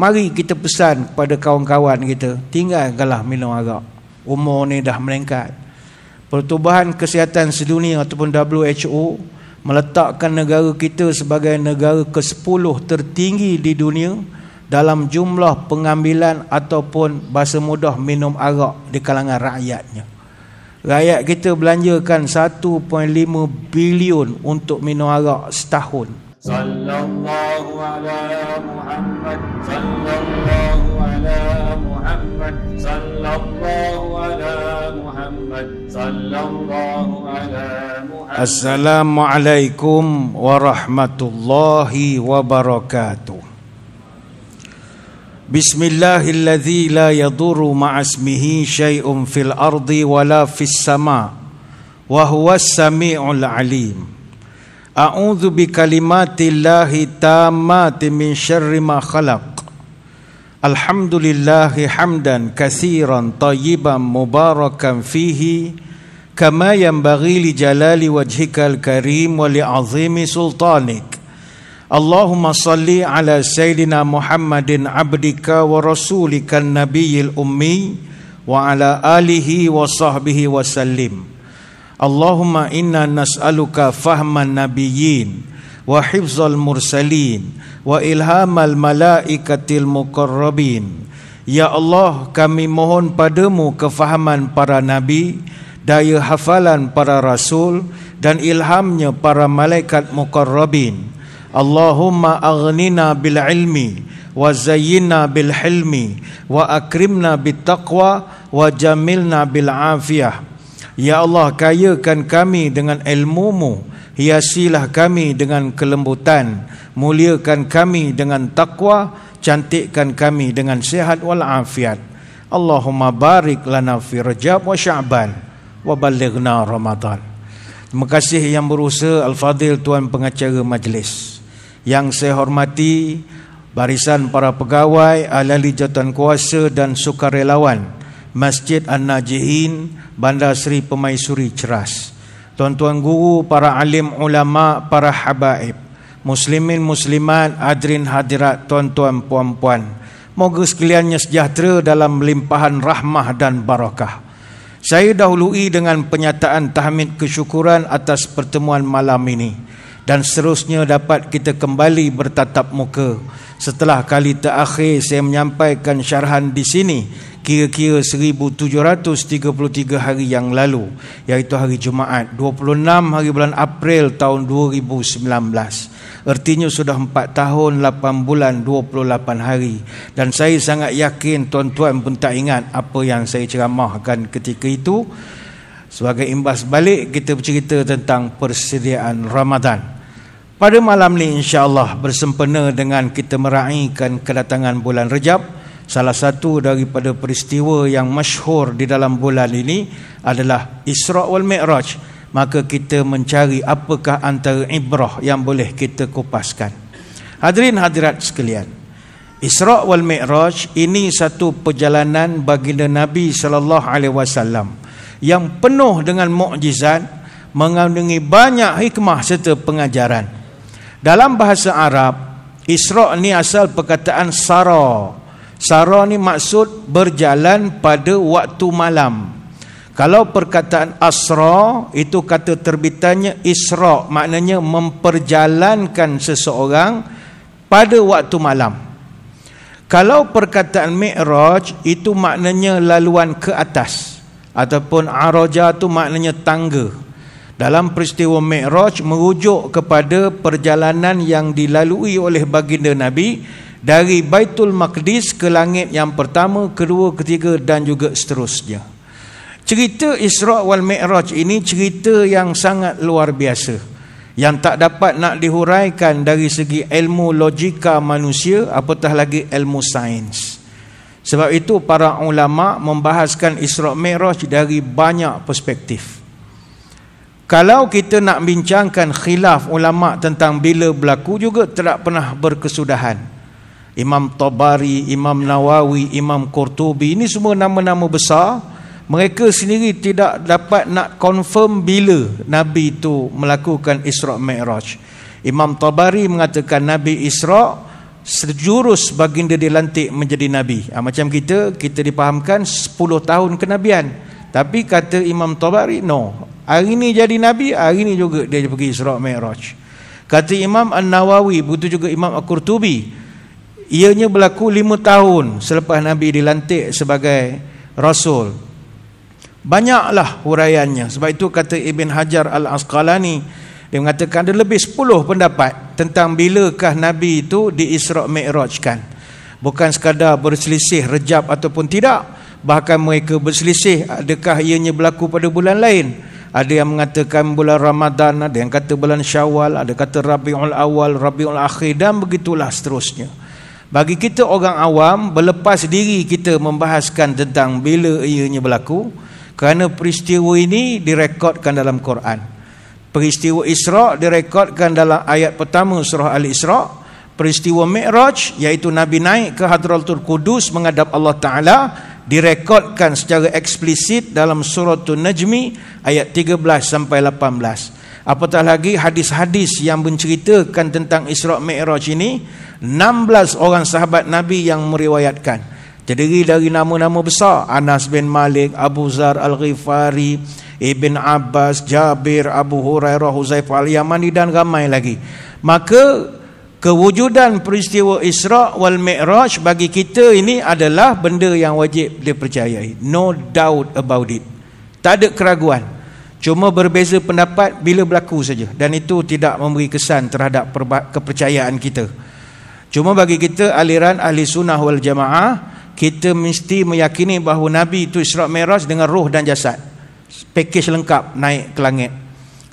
Mari kita pesan kepada kawan-kawan kita, tinggalkanlah minum arak. Umur ni dah meningkat. Pertubuhan Kesihatan Sedunia ataupun WHO meletakkan negara kita sebagai negara ke-10 tertinggi di dunia dalam jumlah pengambilan ataupun bahasa mudah minum arak di kalangan rakyatnya. Rakyat kita belanjakan 1.5 bilion untuk minum arak setahun. Sallallahu ala Muhammad, sallallahu ala Muhammad, sallallahu ala Muhammad, sallallahu ala Muhammad. Assalamualaikum warahmatullahi wabarakatuh. Bismillahilladzi la yadurru ma'asmihi syai'un fil ardi wala fis sama' wa huwas sami'ul alim. A'udzu bikalimatillahi tammati min syarri ma khalaq. Alhamdulillahi hamdan katsiran tayyiban mubarakan fihi kama yanbaghi li jalali wajhikal karim wa li 'azimi sultanik. Allahumma salli ala sayyidina Muhammadin abdika wa rasulikan nabiyil ummi wa ala alihi wa sahbihi wa sallim. Allahumma inna nas'aluka fahman nabiyyin wa hifzal mursalin wa ilhamal malaikatil muqarrabin. Ya Allah, kami mohon padamu kefahaman para nabi, daya hafalan para rasul dan ilhamnya para malaikat muqarrabin. Allahumma aghnina bil ilmi wa zayyinna bil hilmi wa akrimna bit taqwa wa jamilna bil afiyah. Ya Allah, kayakan kami dengan ilmu-Mu, hiasilah kami dengan kelembutan, muliakan kami dengan takwa, cantikkan kami dengan sihat wal afiat. Allahumma barik lana fi Rajab wa Sya'ban wa ballighna Ramadan. Terima kasih yang berusaha Al-Fadhil Tuan Pengacara Majlis. Yang saya hormati barisan para pegawai, ahli jawatan kuasa dan sukarelawan Masjid An-Najihin, Bandar Seri Pemaisuri Ceras, tuan-tuan guru, para alim ulama, para habaib, muslimin muslimat, hadirin hadirat, tuan-tuan puan-puan, moga sekaliannya sejahtera dalam limpahan rahmah dan barakah. Saya dahului dengan penyataan tahmid kesyukuran atas pertemuan malam ini, dan seterusnya dapat kita kembali bertatap muka setelah kali terakhir saya menyampaikan syarahan di sini kira-kira 1733 hari yang lalu, iaitu hari Jumaat 26 hari bulan April tahun 2019. Artinya sudah 4 tahun 8 bulan 28 hari, dan saya sangat yakin tuan-tuan pun tak ingat apa yang saya ceramahkan ketika itu. Sebagai imbas balik, kita bercerita tentang persediaan Ramadan. Pada malam ni insya-Allah bersempena dengan kita meraihkan kedatangan bulan Rejab, salah satu daripada peristiwa yang masyhur di dalam bulan ini adalah Isra' wal Mi'raj. Maka kita mencari apakah antara ibrah yang boleh kita kupaskan. Hadirin hadirat sekalian, Isra' wal Mi'raj ini satu perjalanan baginda Nabi sallallahu alaihi wasallam yang penuh dengan mukjizat, mengandungi banyak hikmah serta pengajaran. Dalam bahasa Arab, Isra' ni asal perkataan sara. Sara ni maksud berjalan pada waktu malam. Kalau perkataan asra, itu kata terbitannya Isra', maknanya memperjalankan seseorang pada waktu malam. Kalau perkataan Mi'raj, itu maknanya laluan ke atas, ataupun araja tu maknanya tangga. Dalam peristiwa Mi'raj merujuk kepada perjalanan yang dilalui oleh baginda Nabi dari Baitul Maqdis ke langit yang pertama, kedua, ketiga dan juga seterusnya. Cerita Isra' wal Mi'raj ini cerita yang sangat luar biasa, yang tak dapat nak dihuraikan dari segi ilmu logika manusia, apatah lagi ilmu sains. Sebab itu para ulama membahaskan Isra' Mi'raj dari banyak perspektif. Kalau kita nak bincangkan khilaf ulama tentang bila berlaku juga tidak pernah berkesudahan. Imam Tabari, Imam Nawawi, Imam Qurtubi, ini semua nama-nama besar. Mereka sendiri tidak dapat nak confirm bila Nabi itu melakukan Isra' Mi'raj. Imam Tabari mengatakan Nabi Isra' sejurus baginda dilantik menjadi Nabi. Macam kita dipahamkan 10 tahun kenabian. Tapi kata Imam Tabari, no, hari ni jadi Nabi, hari ni juga dia pergi Isra' Mi'raj. Kata Imam An-Nawawi, begitu juga Imam Al-Qurtubi, ianya berlaku 5 tahun selepas Nabi dilantik sebagai Rasul. Banyaklah huraiannya. Sebab itu kata Ibn Hajar Al-Asqalani, dia mengatakan ada lebih 10 pendapat tentang bilakah Nabi itu di Isra' Mi'rajkan. Bukan sekadar berselisih Rejab ataupun tidak, bahkan mereka berselisih adakah ianya berlaku pada bulan lain. Ada yang mengatakan bulan Ramadan, ada yang kata bulan Syawal, ada kata Rabiul Awal, Rabiul Akhir, dan begitulah seterusnya. Bagi kita orang awam, berlepas diri kita membahaskan tentang bila ianya berlaku, kerana peristiwa ini direkodkan dalam Quran. Peristiwa Isra' direkodkan dalam ayat pertama surah Al-Isra'. Peristiwa Mi'raj, iaitu Nabi naik ke Hadratul Qudus menghadap Allah Ta'ala, direkodkan secara eksplisit dalam suratul Najmi ayat 13 sampai 18. Apatah lagi hadis-hadis yang menceritakan tentang Isra' Mi'raj ini, 16 orang sahabat Nabi yang meriwayatkan, terdiri dari nama-nama besar: Anas bin Malik, Abu Zar Al-Ghifari, Ibn Abbas, Jabir, Abu Hurairah, Huzaifah Al-Yamani, dan ramai lagi. Maka kewujudan peristiwa Isra' wal Mi'raj bagi kita ini adalah benda yang wajib dipercayai. No doubt about it. Tak ada keraguan. Cuma berbeza pendapat bila berlaku saja. Dan itu tidak memberi kesan terhadap kepercayaan kita. Cuma bagi kita aliran ahli sunnah wal jamaah, kita mesti meyakini bahawa Nabi itu Isra' Mi'raj dengan roh dan jasad. Pakej lengkap naik ke langit.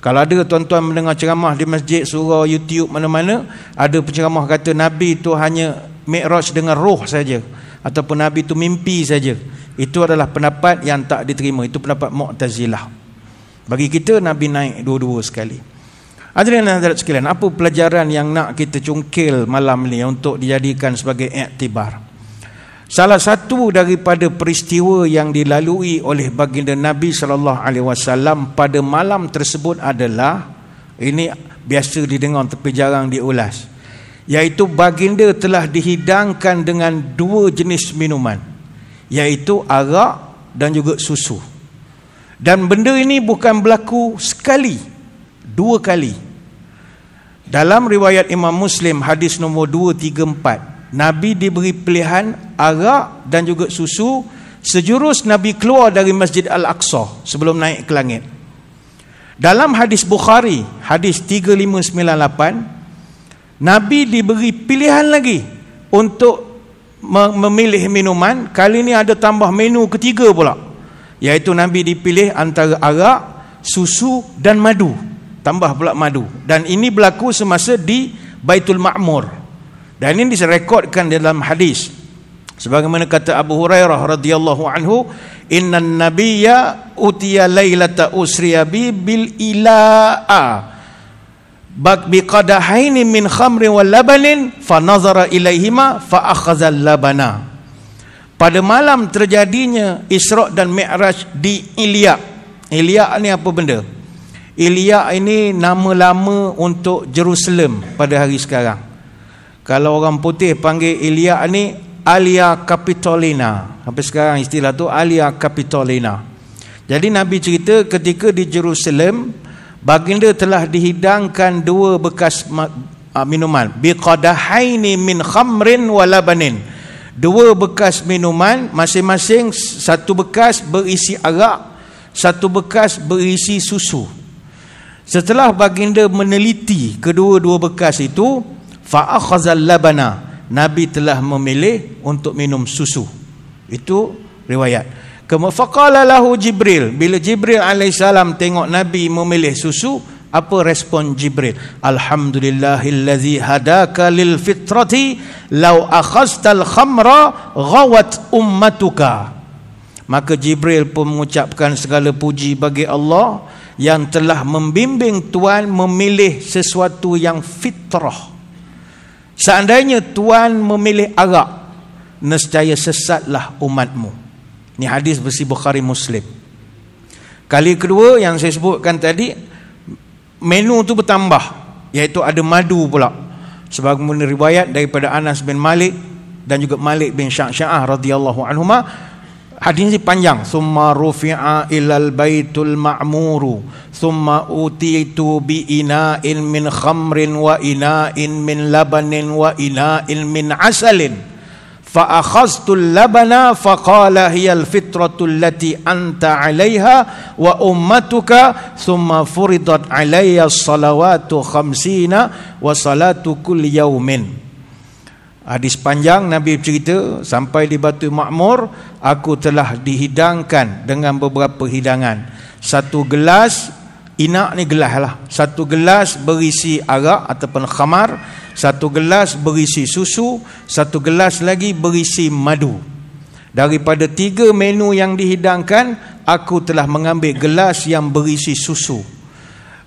Kalau ada tuan-tuan mendengar ceramah di masjid, surau, YouTube, mana-mana, ada penceramah kata Nabi itu hanya Mi'raj dengan roh saja, ataupun Nabi itu mimpi saja. Itu adalah pendapat yang tak diterima. Itu pendapat Mu'tazilah. Bagi kita, Nabi naik dua-dua sekali. Hadirin dan hadirat sekalian, apa pelajaran yang nak kita cungkil malam ni untuk dijadikan sebagai iktibar? Salah satu daripada peristiwa yang dilalui oleh baginda Nabi SAW pada malam tersebut adalah, ini biasa didengar tapi jarang diulas, iaitu baginda telah dihidangkan dengan 2 jenis minuman, iaitu arak dan juga susu. Dan benda ini bukan berlaku sekali, 2 kali. Dalam riwayat Imam Muslim hadis nombor 234, Nabi diberi pilihan arak dan juga susu sejurus Nabi keluar dari Masjid Al-Aqsa sebelum naik ke langit. Dalam hadis Bukhari, hadis 3598, Nabi diberi pilihan lagi untuk memilih minuman. Kali ini ada tambah menu ketiga pula, iaitu Nabi dipilih antara arak, susu dan madu. Tambah pula madu. Dan ini berlaku semasa di Baitul Ma'mur. Dan ini direkodkan dalam hadis, sebagaimana kata Abu Hurairah radhiyallahu anhu, innan nabiyya utiya lailata usriya bil ila'a biqadahaini min khamrin wal labanin fa nazara ilaihima fa akhadha labana. Pada malam terjadinya Isra' dan Mi'raj di Ilya. Ilya ni apa benda? Ilya ini nama lama untuk Jerusalem pada hari sekarang. Kalau orang putih panggil Ilya ni Alia Capitolina. Sampai sekarang istilah tu Alia Capitolina. Jadi Nabi cerita ketika di Jerusalem, baginda telah dihidangkan 2 bekas minuman, biqadahaini min khamrin wa labanin. 2 bekas minuman, masing-masing 1 bekas berisi arak, 1 bekas berisi susu. Setelah baginda meneliti kedua-dua bekas itu, fa'akhazal labana, Nabi telah memilih untuk minum susu. Itu riwayat. Faqala lahu Jibril, bila Jibril alaihissalam tengok Nabi memilih susu, apa respon Jibril? Alhamdulillahillazi hadaka lil fitrati law akhaztal khamra ghawat ummatuka. Maka Jibril pun mengucapkan segala puji bagi Allah yang telah membimbing Tuan memilih sesuatu yang fitrah. Seandainya Tuan memilih arak, nescaya sesatlah umatmu. Ini hadis versi Bukhari Muslim. Kali kedua yang saya sebutkan tadi, menu tu bertambah, iaitu ada madu pula. sebagaimana riwayat daripada Anas bin Malik dan juga Malik bin Sya'ah radhiyallahu anhuma. Hadis ini panjang. Summa rufi'a ilal baitul ma'muru summa utitu bi ina'in min khamrin wa ina'in min labanin wa ina'in min asalin fa akhadhtu al-labana fa qala hiya al-fitratu allati anta 'alayha wa ummatuka thumma furidat 'alayya as-salawatu 50 wa salatu kulli yaumin. Hadis panjang, Nabi bercerita sampai di Baitul Ma'mur, aku telah dihidangkan dengan beberapa hidangan. Satu gelas, inak ni gelas lah, satu gelas berisi arak ataupun khamar, satu gelas berisi susu, satu gelas lagi berisi madu. Daripada 3 menu yang dihidangkan, aku telah mengambil gelas yang berisi susu.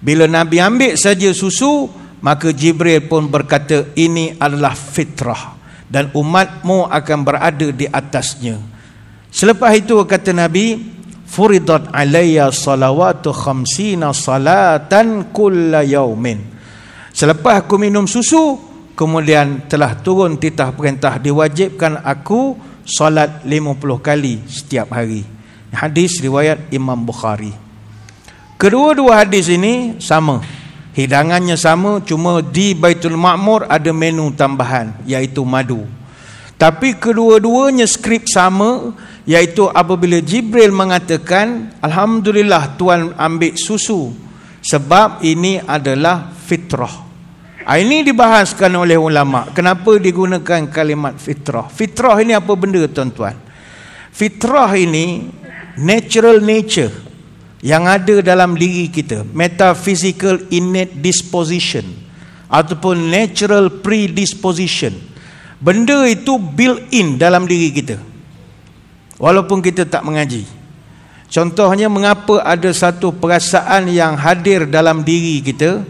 Bila Nabi ambil saja susu, maka Jibril pun berkata, ini adalah fitrah dan umatmu akan berada di atasnya. Selepas itu kata Nabi, furidat alayya salawatu 50 salatan kulla yaumin. Selepas aku minum susu, kemudian telah turun titah perintah, diwajibkan aku solat 50 kali setiap hari. Hadis riwayat Imam Bukhari. Kedua-dua hadis ini sama, hidangannya sama, cuma di Baitul Ma'mur ada menu tambahan, iaitu madu. Tapi kedua-duanya skrip sama, iaitu apabila Jibril mengatakan, alhamdulillah Tuan ambil susu, sebab ini adalah fitrah. Ini dibahaskan oleh ulama, kenapa digunakan kalimat fitrah. Fitrah ini apa benda tuan-tuan? Fitrah ini natural nature yang ada dalam diri kita, metaphysical innate disposition ataupun natural predisposition. Benda itu built in dalam diri kita walaupun kita tak mengaji. Contohnya, mengapa ada satu perasaan yang hadir dalam diri kita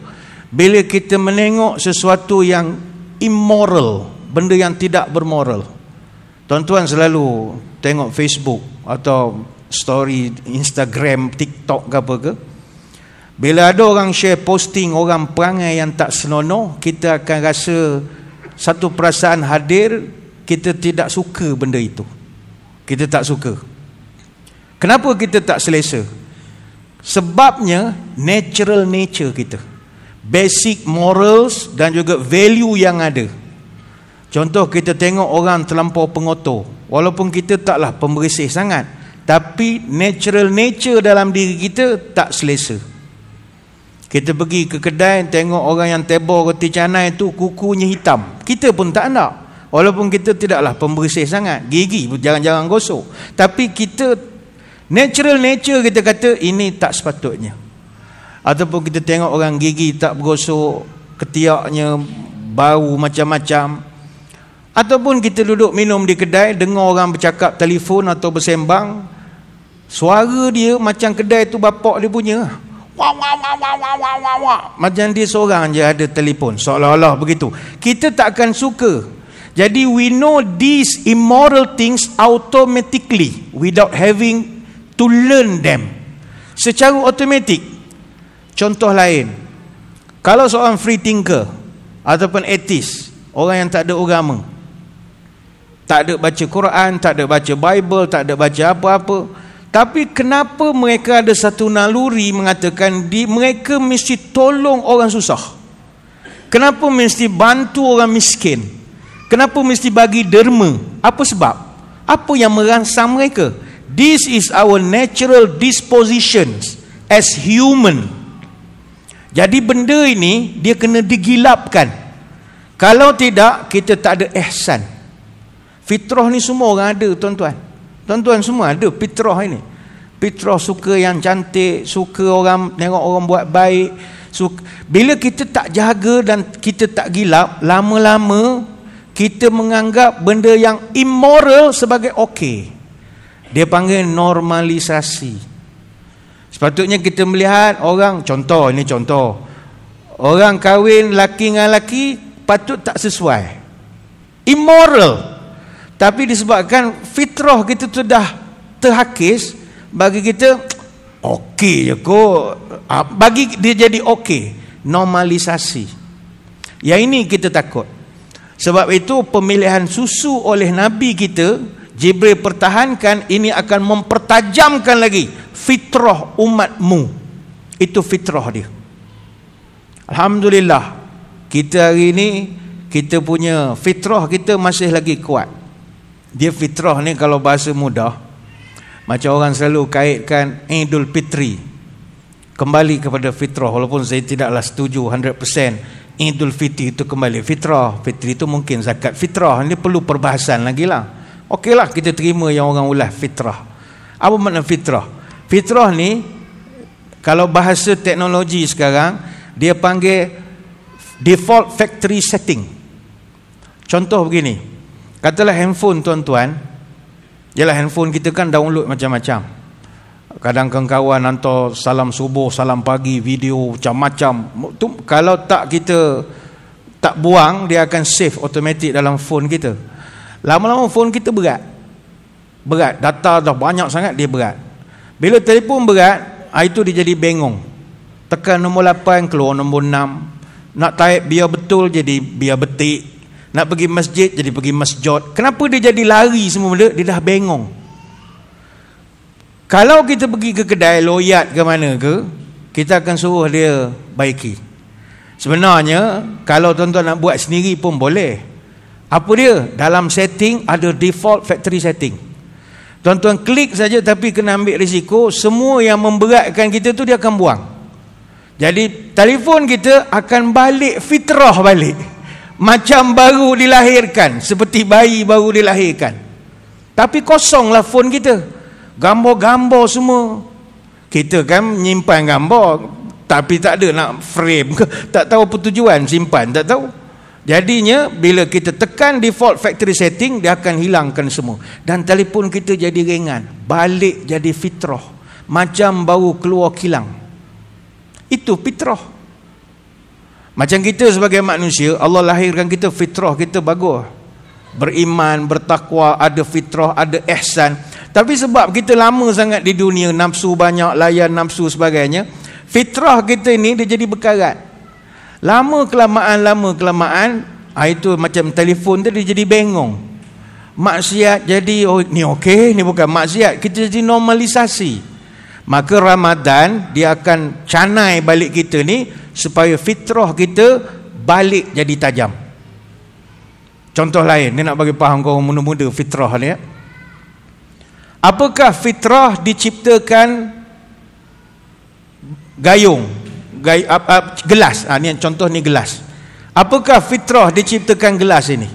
bila kita menengok sesuatu yang immoral, benda yang tidak bermoral. Tuan-tuan selalu tengok Facebook atau story Instagram, TikTok ke apa ke, bila ada orang share posting orang perangai yang tak senonoh, kita akan rasa satu perasaan hadir, kita tidak suka benda itu. Kita tak suka. Kenapa kita tak selesa? Sebabnya natural nature kita, basic morals dan juga value yang ada. Contoh, kita tengok orang terlampau pengotor, walaupun kita taklah pembersih sangat, tapi natural nature dalam diri kita tak selesa. Kita pergi ke kedai, tengok orang yang tebor roti canai tu kukunya hitam, kita pun tak nak, walaupun kita tidaklah pembersih sangat, gigi pun jarang-jarang gosok, tapi kita natural nature kita kata ini tak sepatutnya. Ataupun kita tengok orang gigi tak bergosok, ketiaknya bau macam-macam. Ataupun kita duduk minum di kedai, dengar orang bercakap telefon atau bersembang, suara dia macam kedai tu bapak dia punya, wah wah wah wah wah wah wah wah, macam dia seorang je ada telefon, seolah-olah begitu. Kita tak akan suka. Jadi we know these immoral things automatically without having to learn them, secara automatik. Contoh lain, kalau seorang free thinker ataupun atheist, orang yang tak ada agama, tak ada baca Quran, tak ada baca Bible, tak ada baca apa-apa, tapi kenapa mereka ada satu naluri mengatakan mereka mesti tolong orang susah? Kenapa mesti bantu orang miskin? Kenapa mesti bagi derma? Apa sebab? Apa yang merangsang mereka? This is our natural dispositions as human. Jadi benda ini dia kena digilapkan. Kalau tidak, kita tak ada ihsan. Fitrah ni semua orang ada, tuan-tuan. Tuan-tuan semua ada fitrah ini. Fitrah suka yang cantik, suka orang tengok orang buat baik. Bila kita tak jaga dan kita tak gilap, lama-lama kita menganggap benda yang immoral sebagai okey. Dia panggil normalisasi. Sepatutnya kita melihat orang, contoh, orang kahwin laki dengan laki patut tak sesuai, immoral. Tapi disebabkan fitrah kita tu dah terhakis, bagi kita okey je kot, bagi dia jadi okey. Normalisasi. Yang ini kita takut. Sebab itu pemilihan susu oleh Nabi kita, Jibril pertahankan, ini akan mempertajamkan lagi fitrah umatmu. Itu fitrah dia. Alhamdulillah, kita hari ini, kita punya fitrah kita masih lagi kuat. Dia fitrah ni kalau bahasa mudah, macam orang selalu kaitkan Idul Fitri, kembali kepada fitrah. Walaupun saya tidaklah setuju 100% Idul Fitri itu kembali fitrah. Fitri itu mungkin zakat fitrah. Ini perlu perbahasan lagi lah. Okeylah, kita terima yang orang ulas fitrah. Apa makna fitrah? Fitrah ni, kalau bahasa teknologi sekarang, dia panggil default factory setting. Contoh begini, katalah handphone tuan-tuan, yalah handphone kita kan download macam-macam. Kadang kawan-kawan hantar salam subuh, salam pagi, video macam-macam. Kalau tak kita tak buang, dia akan save automatic dalam phone kita. Lama-lama phone kita berat. Data dah banyak sangat, dia berat. Bila telefon berat, itu dia jadi bengong. Tekan nombor 8, keluar nombor 6. Nak type biar betul, jadi biar betik. Nak pergi masjid, jadi pergi masjid. Kenapa dia jadi lari semua benda? Dia dah bengong. Kalau kita pergi ke kedai loyat ke mana ke, kita akan suruh dia baiki. Sebenarnya kalau tuan-tuan nak buat sendiri pun boleh. Apa dia? Dalam setting ada default factory setting. Tuan-tuan klik saja, tapi kena ambil risiko. Semua yang memberatkan kita tu dia akan buang. Jadi telefon kita akan balik fitrah balik, macam baru dilahirkan, seperti bayi baru dilahirkan. Tapi kosonglah phone kita, gambar-gambar semua. Kita kan menyimpan gambar, tapi tak ada nak frame ke, tak tahu apa tujuan simpan, tak tahu. Jadinya bila kita tekan default factory setting, dia akan hilangkan semua. Dan telefon kita jadi ringan, balik jadi fitrah, macam baru keluar kilang. Itu fitrah. Macam kita sebagai manusia, Allah lahirkan kita, fitrah kita bagus, beriman, bertakwa, ada fitrah, ada ihsan. Tapi sebab kita lama sangat di dunia, nafsu banyak, layan nafsu sebagainya, fitrah kita ini dia jadi berkarat. Lama kelamaan, itu macam telefon tu dia jadi bengong. Maksiat jadi, oh ni okey, ni bukan maksiat, kita jadi normalisasi. Maka Ramadan dia akan canai balik kita ni, supaya fitrah kita balik jadi tajam. Contoh lain, dia nak bagi faham kau muda-muda fitrah ni. Apakah fitrah diciptakan gayung, gelas? Ni contoh ni gelas. Apakah fitrah diciptakan gelas ini?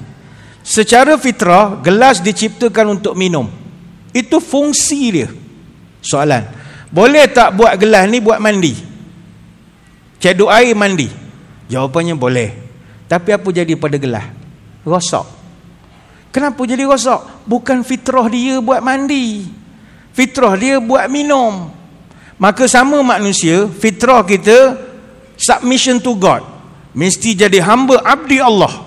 Secara fitrah, gelas diciptakan untuk minum. Itu fungsi dia. Soalan, boleh tak buat gelas ni buat mandi? Cedok air mandi? Jawapannya boleh. Tapi apa jadi pada gelas? Rosak. Kenapa jadi rosak? Bukan fitrah dia buat mandi, fitrah dia buat minum. Maka sama manusia, fitrah kita submission to God, mesti jadi hamba abdi Allah.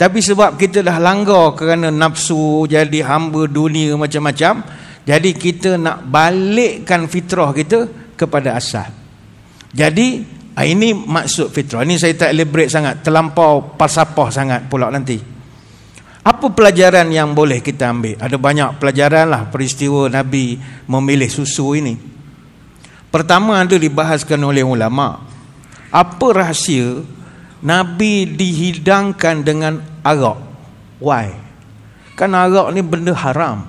Tapi sebab kita dah langgar kerana nafsu, jadi hamba dunia macam-macam, jadi kita nak balikkan fitrah kita kepada asal. Jadi ini maksud fitrah. Ini saya tak elaborate sangat, terlampau falsafah sangat pula nanti. Apa pelajaran yang boleh kita ambil? Ada banyak pelajaran lah peristiwa Nabi memilih susu ini. Pertama, ada dibahaskan oleh ulama. Apa rahsia Nabi dihidangkan dengan arak? Why? Kan arak ni benda haram.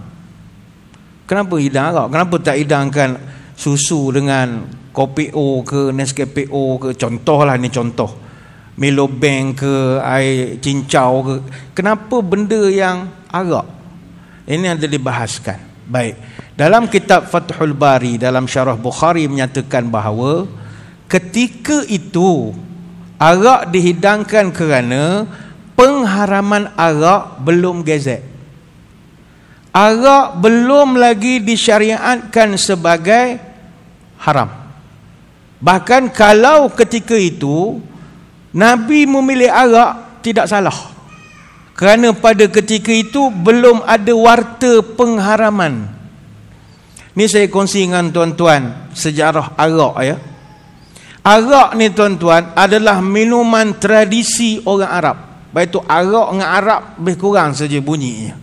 Kenapa hidang arak? Kenapa tak hidangkan susu dengan kopi O ke, Nescafe O ke? Contohlah ni contoh. Milo Bank ke, air cincau ke. Kenapa benda yang arak? Ini ada dibahaskan. Baik. Dalam kitab Fathul Bari, dalam syarah Bukhari menyatakan bahawa ketika itu arak dihidangkan kerana pengharaman arak belum gezet. Arak belum lagi disyariatkan sebagai haram. Bahkan kalau ketika itu Nabi memilih arak, tidak salah, kerana pada ketika itu belum ada warta pengharaman. Ni saya kongsi dengan tuan-tuan sejarah arak ya. Arak ni tuan-tuan adalah minuman tradisi orang Arab. Baik tu arak dengan Arab lebih kurang saja bunyinya.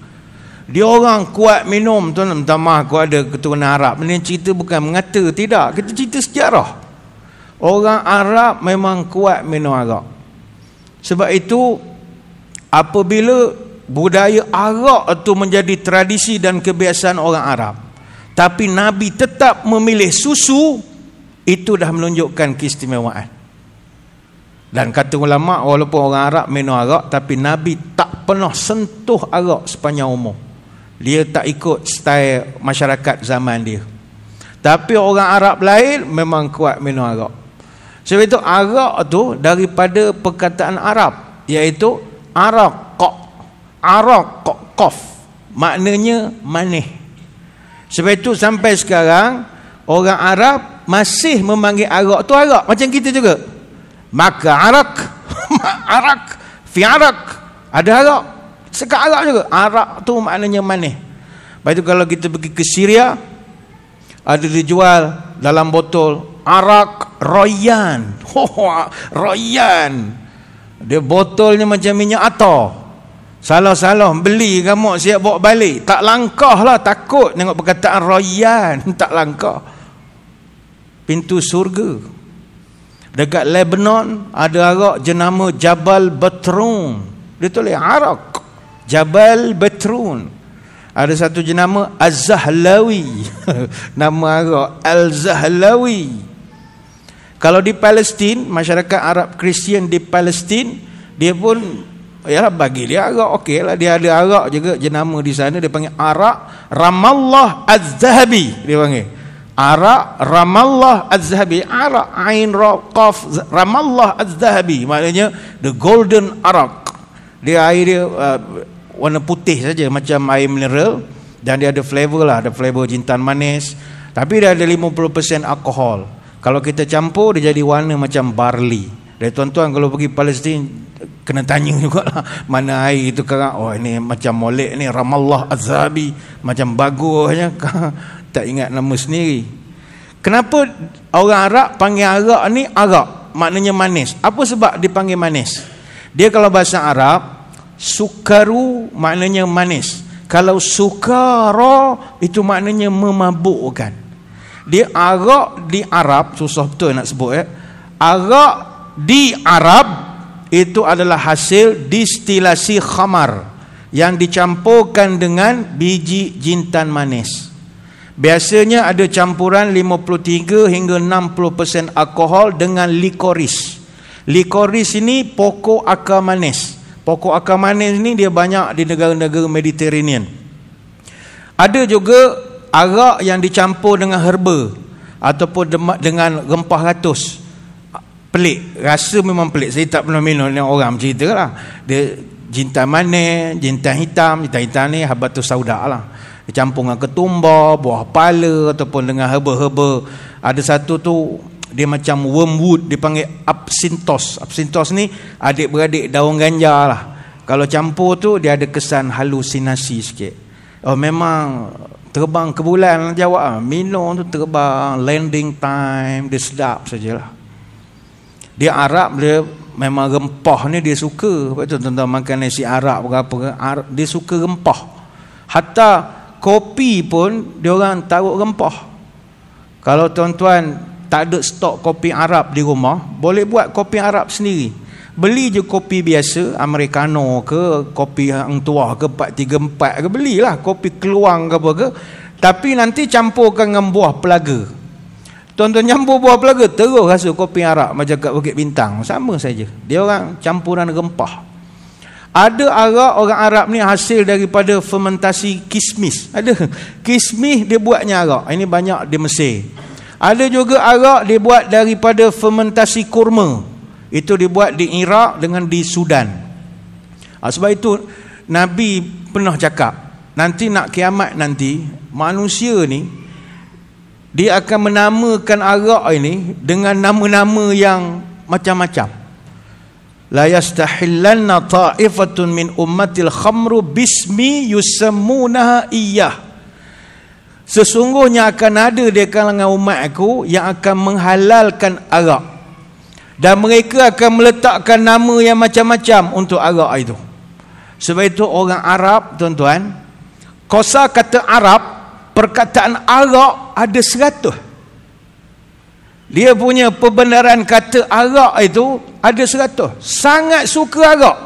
Dia orang kuat minum, tuan, minta maaf aku ada keturunan Arab. Ini cerita bukan mengata, tidak. Kita cerita sejarah. Orang Arab memang kuat minum arak. Sebab itu apabila budaya arak itu menjadi tradisi dan kebiasaan orang Arab, tapi Nabi tetap memilih susu, itu dah menunjukkan keistimewaan. Dan kata ulama, walaupun orang Arab minum arak, tapi Nabi tak pernah sentuh arak sepanjang umur. Dia tak ikut style masyarakat zaman dia. Tapi orang Arab lain memang kuat minum arak. Sebab itu arak tu daripada perkataan Arab, iaitu arak qaf, maknanya manis. Sebab itu sampai sekarang orang Arab masih memanggil arak tu arak, macam kita juga. Maka arak arak fi arak, ada arak, sekat arak juga. Arak tu maknanya manis. Lepas itu kalau kita pergi ke Syria, ada dijual dalam botol arak Royan. Royan. Dia botolnya macam minyak atar. Salah-salah beli kamu siap bawa balik. Tak langkah lah, takut tengok perkataan Royan. Tak langkah. Pintu surga. Dekat Lebanon ada arak jenama Jabal Batrun. Dia tulis arak Jabal Batrun. Ada satu jenama Az-Zahlawi. Nama arak Al-Zahlawi. Kalau di Palestin, masyarakat Arab Kristian di Palestin, dia pun ya bagi dia arak, okey lah, dia ada arak juga jenama di sana, dia panggil arak Ramallah Az-Zahabi. Dia panggil arak Ramallah Az-Zahabi. Arak ain ra qaf Ramallah Az-Zahabi, maknanya the golden arak. Dia air dia warna putih saja macam air mineral, dan dia ada flavor lah, ada flavor jintan manis, tapi dia ada 50% alkohol. Kalau kita campur dia jadi warna macam barley. Dan tuan-tuan kalau pergi Palestin kena tanya jugalah mana air itu kan. Oh ini macam molek ni Ramallah Az-Zahabi, macam bagusnya. Tak ingat nama sendiri. Kenapa orang Arab panggil arak ni arak, maknanya manis? Apa sebab dipanggil manis? Dia kalau bahasa Arab, sukaru maknanya manis. Kalau sukara itu maknanya memabukkan. Dia arak di Arab, susah betul nak sebut ya. Arak di Arab itu adalah hasil distilasi khamar yang dicampurkan dengan biji jintan manis. Biasanya ada campuran 53 hingga 60% alkohol dengan likoris. Likoris ini pokok akar manis. Pokok akar manis ni dia banyak di negara-negara Mediterranean. Ada juga arak yang dicampur dengan herba ataupun dengan rempah ratus. Pelik, rasa memang pelik. Saya tak pernah minum dengan orang cerita lah. Dia jintan manis, jintan hitam. Jintan hitam ni habatus sauda lah. Dia campur dengan ketumbar, buah pala ataupun dengan herba-herba. Ada satu tu dia macam wormwood, dipanggil absintos. Absintos ni adik-beradik daun ganja lah. Kalau campur tu dia ada kesan halusinasi sikit. Oh memang terbang ke bulan jawab. Minum tu terbang, landing time, dia sedap sajalah. Dia Arab, dia memang rempah ni dia suka. Lepas tu tuan-tuan makan nasi Arab berapa, dia suka rempah. Hatta kopi pun dia orang taruh rempah. Kalau tuan-tuan tak ada stok kopi Arab di rumah, boleh buat kopi Arab sendiri. Beli je kopi biasa, americano ke, kopi hang tua ke, 434 ke, belilah kopi keluang ke apa ke, tapi nanti campurkan dengan buah pelaga. Tuan-tuan campur buah pelaga, terus rasa kopi Arab macam kat Bukit Bintang. Sama saja. Dia orang campuran rempah. Ada arak orang Arab ni hasil daripada fermentasi kismis. Ada kismis dia buatnya arak. Ini banyak di Mesir. Ada juga arak dia buat daripada fermentasi kurma. Itu dibuat di Iraq dengan di Sudan. Sebab itu Nabi pernah cakap, nanti nak kiamat nanti, manusia ni dia akan menamakan arak ini dengan nama-nama yang macam-macam. La yastahillanna ta'ifatun min ummatil khamru bismi yusammunaha iyyah. Sesungguhnya akan ada di kalangan umat aku yang akan menghalalkan arak. Dan mereka akan meletakkan nama yang macam-macam untuk arak itu. Sebab itu orang Arab, tuan-tuan, kosa kata Arab, perkataan arak ada 100. Dia punya perbenaran kata arak itu ada 100. Sangat suka arak.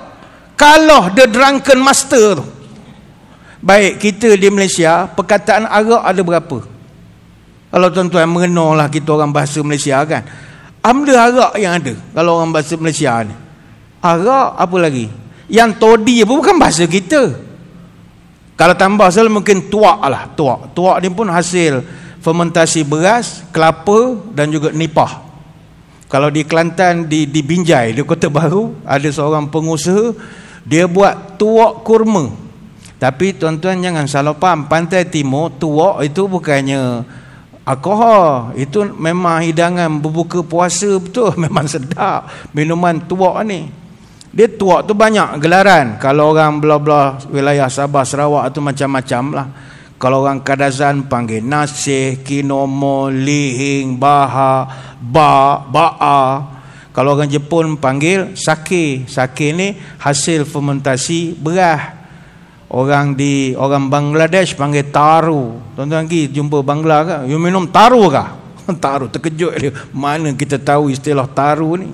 Kalah the drunken master tu. Baik, kita di Malaysia, perkataan arak ada berapa? Kalau tuan-tuan mengenallah kita orang bahasa Malaysia kan, amda arak yang ada kalau orang bahasa Malaysia ni. Arak apa lagi? Yang todi apa bukan bahasa kita. Kalau tambah salah mungkin tuak lah. Tuak ni pun hasil fermentasi beras, kelapa dan juga nipah. Kalau di Kelantan, di Binjai, di Kota Baru, ada seorang pengusaha, dia buat tuak kurma. Tapi tuan-tuan jangan salah faham, Pantai Timur tuak itu bukannya alkohol. Itu memang hidangan berbuka puasa betul. Memang sedap minuman tuak ni. Dia tuak tu banyak gelaran. Kalau orang belah-belah wilayah Sabah, Sarawak tu macam-macam lah. Kalau orang Kadazan panggil nasih, kinomo, lihing, baha, ba'a. Kalau orang Jepun panggil sake. Sake ni hasil fermentasi beras. Orang Bangladesh panggil taru. Tuan-tuan pergi jumpa Bangla ke? You minum taru ke? Taru, terkejut dia. Mana kita tahu istilah taru ni?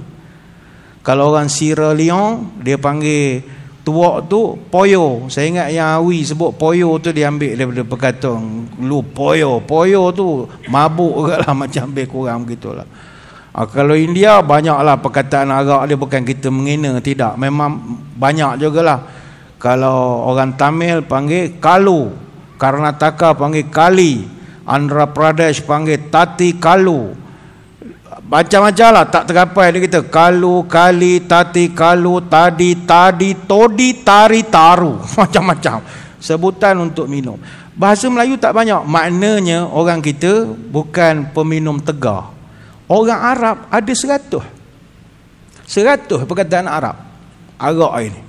Kalau orang Sierra Leone, dia panggil tuak tu poyo. Saya ingat yang Awi sebut poyo tu dia ambil daripada perkataan lu poyo. Poyo tu mabuk ke lah, macam lebih kurang begitulah. Kalau India banyaklah perkataan arak dia, bukan kita menghina, tidak. Memang banyak jugalah. Kalau orang Tamil panggil kalu, Karnataka panggil kali, Andhra Pradesh panggil tati kalu. Macam-macam lah, tak tergapai dia kata kalu, kali, tati, kalu, tadi, todi, tari, taru. Macam-macam sebutan untuk minum. Bahasa Melayu tak banyak. Maknanya orang kita bukan peminum tegar. Orang Arab ada 100 perkataan Arab arak ini.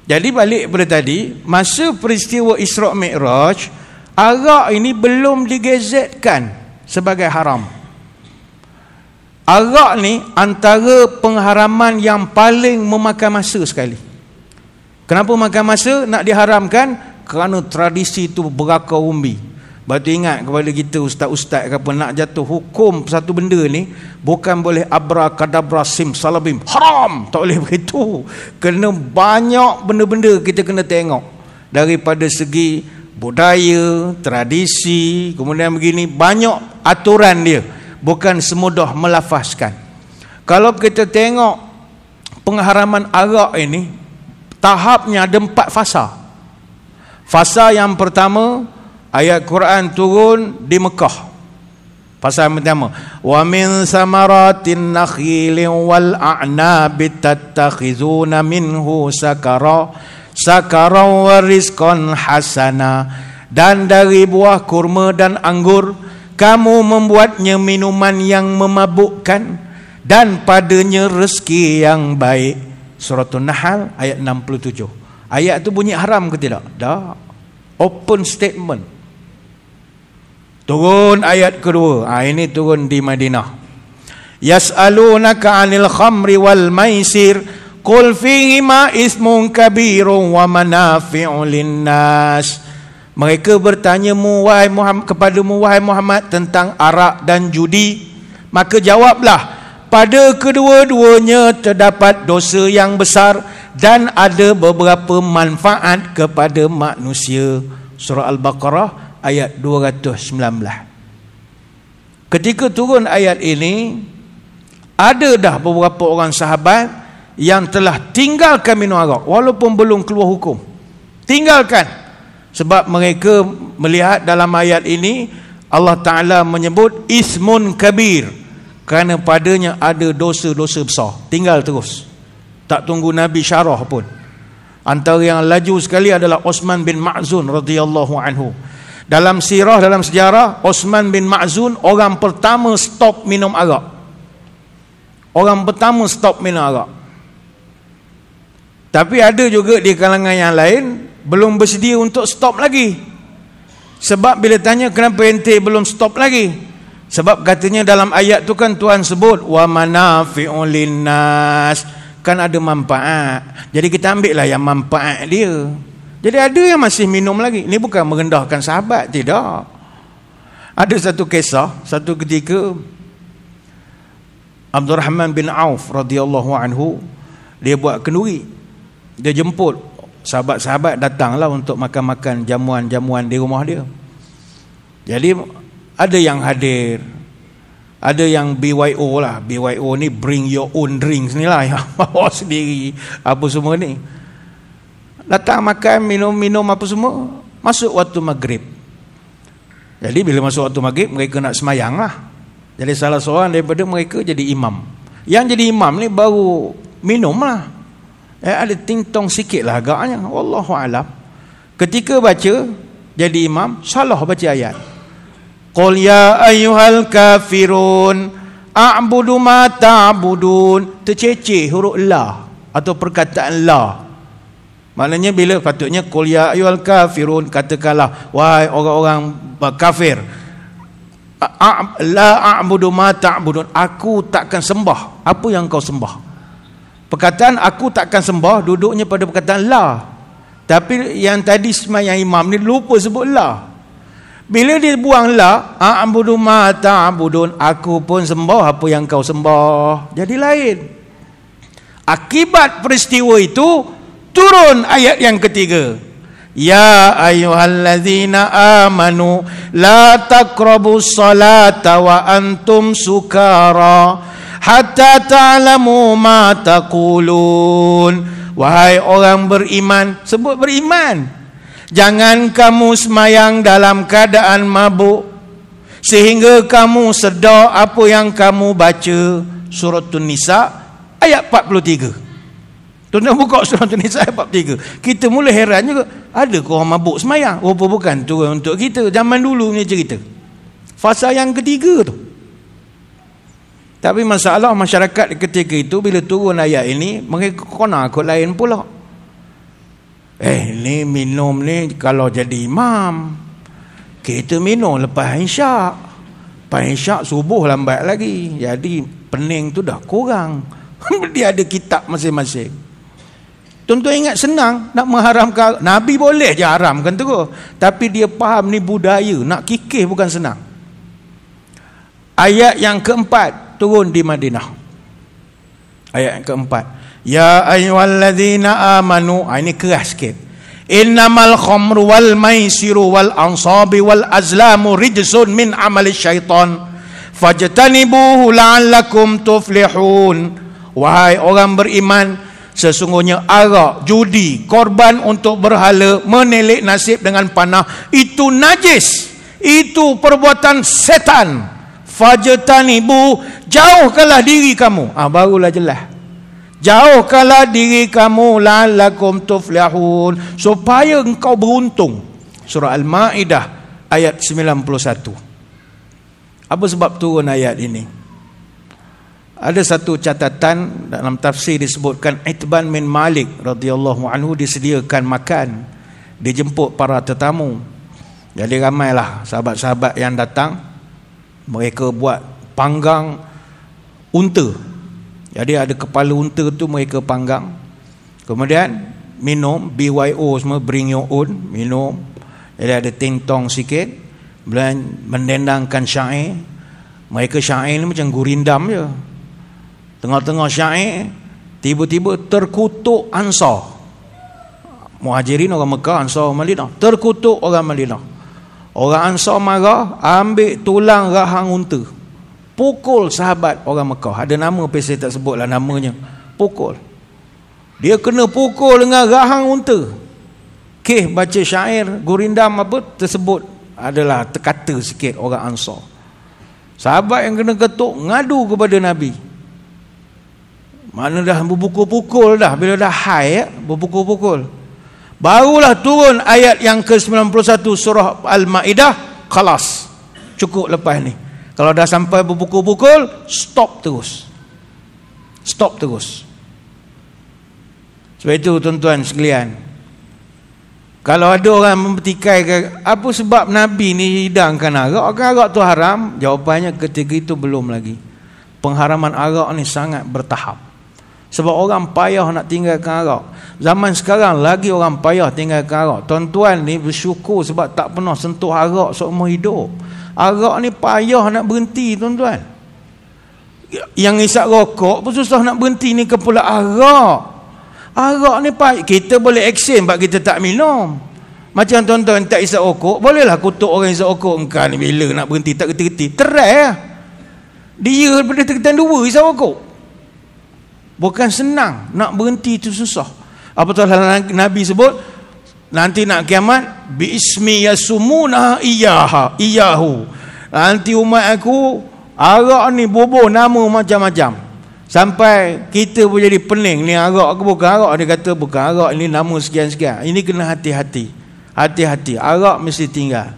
Jadi balik pada tadi, masa peristiwa Isra' Mi'raj, arak ini belum digazetkan sebagai haram. Arak ni antara pengharaman yang paling memakan masa sekali. Kenapa makan masa nak diharamkan? Kerana tradisi itu berakar-umbi. Batu ingat kepada kita ustaz-ustaz ke apa, nak jatuh hukum satu benda ni bukan boleh abrakadabra simsalabim, haram, tak boleh begitu. Kena banyak benda-benda kita kena tengok daripada segi budaya, tradisi, kemudian begini, banyak aturan dia, bukan semudah melafazkan. Kalau kita tengok pengharaman arak ini, tahapnya ada 4 fasa. Fasa yang pertama, ayat Quran turun di Mekah. Fasa yang pertama, wa min samaratin nakhili wal a'nabi tattakhizuna minhu sakara wa rizqan hasana. Dan dari buah kurma dan anggur kamu membuatnya minuman yang memabukkan dan padanya rezeki yang baik. Surah An-Nahl ayat 67. Ayat tu bunyi haram ke tidak? Dah. Open statement. Turun ayat kedua. Ini turun di Madinah. Yas'alunaka 'anil khamri wal maisir qul fihima ismun kabirun wa manafi'u lin-nas. Mereka bertanya kepadamu wahai Muhammad tentang arak dan judi. Maka jawablah, pada kedua-duanya terdapat dosa yang besar dan ada beberapa manfaat kepada manusia. Surah Al-Baqarah ayat 219. Ketika turun ayat ini, ada dah beberapa orang sahabat yang telah tinggalkan minum arak walaupun belum keluar hukum. Tinggalkan. Sebab mereka melihat dalam ayat ini Allah Ta'ala menyebut ismun kabir, kerana padanya ada dosa-dosa besar. Tinggal terus, tak tunggu Nabi syarah pun. Antara yang laju sekali adalah Osman bin Ma'zun radhiyallahu anhu. Dalam sirah, dalam sejarah, Osman bin Ma'zun orang pertama stop minum arak. Orang pertama stop minum arak. Tapi ada juga di kalangan yang lain belum bersedia untuk stop lagi. Sebab bila tanya kenapa ente belum stop lagi, Sebab katanya dalam ayat tu kan Tuhan sebut wa manafi'un linnas, kan ada manfaat. Jadi kita ambil lah yang manfaat dia. Jadi ada yang masih minum lagi. Ini bukan merendahkan sahabat, tidak. Ada satu kisah, satu ketika Abdul Rahman bin Auf radhiyallahu anhu, dia buat kenduri. Dia jemput sahabat-sahabat datanglah untuk makan-makan jamuan-jamuan di rumah dia. Jadi ada yang hadir, ada yang BYO lah. BYO ni bring your own drinks ni lah, yang bawa sendiri apa semua ni. Datang makan, minum apa semua. Masuk waktu maghrib. Jadi bila masuk waktu maghrib, mereka nak semayang lah. Jadi salah seorang daripada mereka jadi imam. Yang jadi imam ni baru minum lah. Ada ting-tong sikit lah agaknya. Wallahu'alam. Ketika baca, jadi imam, salah baca ayat. Qul ya ayyuhal kafirun a'budu ma ta'budun. Terceceh huruf la atau perkataan la. Maknanya bila patutnya qul ya ayyuhal kafirun, katakanlah wahai orang-orang kafir, la a'budu ma ta'budun, aku takkan sembah apa yang kau sembah. Perkataan aku takkan sembah duduknya pada perkataan la. Tapi yang tadi semayang imam ni lupa sebut la. Bila dia buang la, a'budu ma ta'budun, aku pun sembah apa yang kau sembah. Jadi lain. Akibat peristiwa itu turun ayat yang ketiga. Ya ayyuhallazina amanu la taqrabus salata wa antum sukara hatta ta'lamu ma taqulun. Wahai orang beriman, sebut beriman, jangan kamu semayang dalam keadaan mabuk sehingga kamu sedar apa yang kamu baca. Surah An-Nisa ayat 43. Tuan-tuan buka surah An-Nisa ayat 43. Kita mula heran juga, ada ke orang mabuk semayang? Bukan turun untuk kita. Zaman dulu ni cerita. Fasa yang ketiga tu. Tapi masalah masyarakat ketika itu, bila turun ayat ini, mereka kena kot lain pula. Ni minum ni kalau jadi imam, kita minum lepas isyak. Lepas isyak subuh lambat lagi. Jadi pening tu dah kurang. Dia ada kitab masing-masing. Tuan-tuan ingat senang nak mengharamkan. Nabi boleh je haramkan tu. Tapi dia faham ni budaya. Nak kikih bukan senang. Ayat yang keempat turun di Madinah. Ayat yang keempat. Ya ayyuhallazina amanu. Ini keras sikit. Innamal khamru wal maisiru wal ansabi wal azlamu rijsun min amali syaitan fajtanibuhu la'allakum tuflihun. Wahai orang beriman, sesungguhnya arak, judi, korban untuk berhala, menelik nasib dengan panah, itu najis, itu perbuatan setan. Fajtanibu, jauhkanlah diri kamu. Barulah jelas. Jauhkanlah diri kamu la'allakum tuflihun, supaya engkau beruntung. Surah Al-Ma'idah ayat 91. Apa sebab turun ayat ini? Ada satu catatan dalam tafsir disebutkan Itban bin Malik radhiyallahu anhu disediakan makan, dijemput para tetamu. Jadi ramailah sahabat-sahabat yang datang. Mereka buat panggang unta. Jadi ada kepala unta tu mereka panggang. Kemudian minum, BYO semua, bring your own, minum. Jadi ada ting-tong sikit, mendendangkan syair. Mereka syair ni macam gurindam je. Tengah-tengah syair, tiba-tiba terkutuk Ansar. Muhajirin orang Mekah, Ansar orang Madinah. Terkutuk orang Madinah. Orang Ansar marah, ambil tulang rahang unta, pukul sahabat orang Mekah. Ada nama, tapi saya tak sebutlah namanya. Pukul. Dia kena pukul dengan rahang unta. Baca syair, gurindam apa tersebut adalah terkata sikit orang Ansar. Sahabat yang kena ketuk ngadu kepada Nabi. Mana dah berpukul-pukul dah. Bila dah high berpukul-pukul. Barulah turun ayat yang ke-91 surah Al-Ma'idah. Khalas, cukup lepas ni. Kalau dah sampai berpukul-pukul, stop terus. Stop terus. Sebab itu tuan-tuan sekalian, Kalau ada orang mempertikaikan apa sebab Nabi ni hidangkan arak, kan arak tu haram? Jawapannya ketika itu belum lagi. Pengharaman arak ni sangat bertahap. Sebab orang payah nak tinggalkan arak. Zaman sekarang lagi orang payah tinggalkan arak. Tuan-tuan ni bersyukur sebab tak pernah sentuh arak seumur hidup. Arak ni payah nak berhenti, tuan-tuan. Yang isap rokok pun susah nak berhenti, ni kepula arak. Arak ni kita boleh action sebab kita tak minum. Macam tuan-tuan tak isap rokok, bolehlah kutuk orang isap rokok. Engkau ni bila nak berhenti tak kerti-kerti. Terai lah. Dia daripada terketan dua isap rokok. Bukan senang. Nak berhenti itu susah. Apatah Nabi sebut, nanti nak kiamat, bi'ismi yasumuna iyahu. Nanti umat aku arak ni bobo nama macam-macam. Sampai kita pun jadi pening, ni arak ke bukan arak? Dia kata bukan arak, ini nama sekian-sekian. Ini kena hati-hati. Hati-hati. Arak mesti tinggal.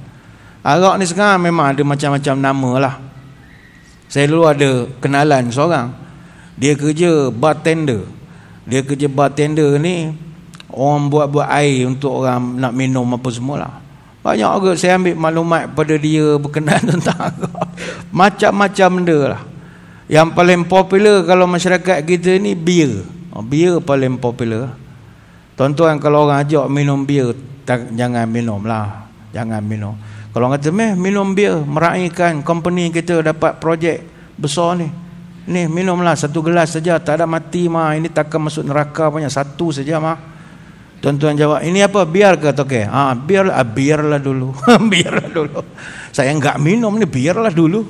Arak ni sekarang memang ada macam-macam nama lah. Saya dulu ada kenalan seorang. Dia kerja bartender. Dia kerja bartender ni, orang buat-buat air untuk orang nak minum apa semualah. Banyak juga saya ambil maklumat pada dia berkenaan tentang arak. Macam-macam benda lah. Yang paling popular kalau masyarakat kita ni bir. Bir paling popular. Tuan-tuan kalau orang ajak minum bir, jangan minum lah. Jangan minum. Kalau orang kata minum bir, meraihkan company kita dapat projek besar ni. Ni minumlah satu gelas saja, tak ada mati mah. Ini takkan masuk neraka punya, satu saja mah. Tuan-tuan jawab, ini apa, biar ke atau ke? Biarlah dulu. Biarlah dulu. Saya enggak minum ni, biarlah dulu.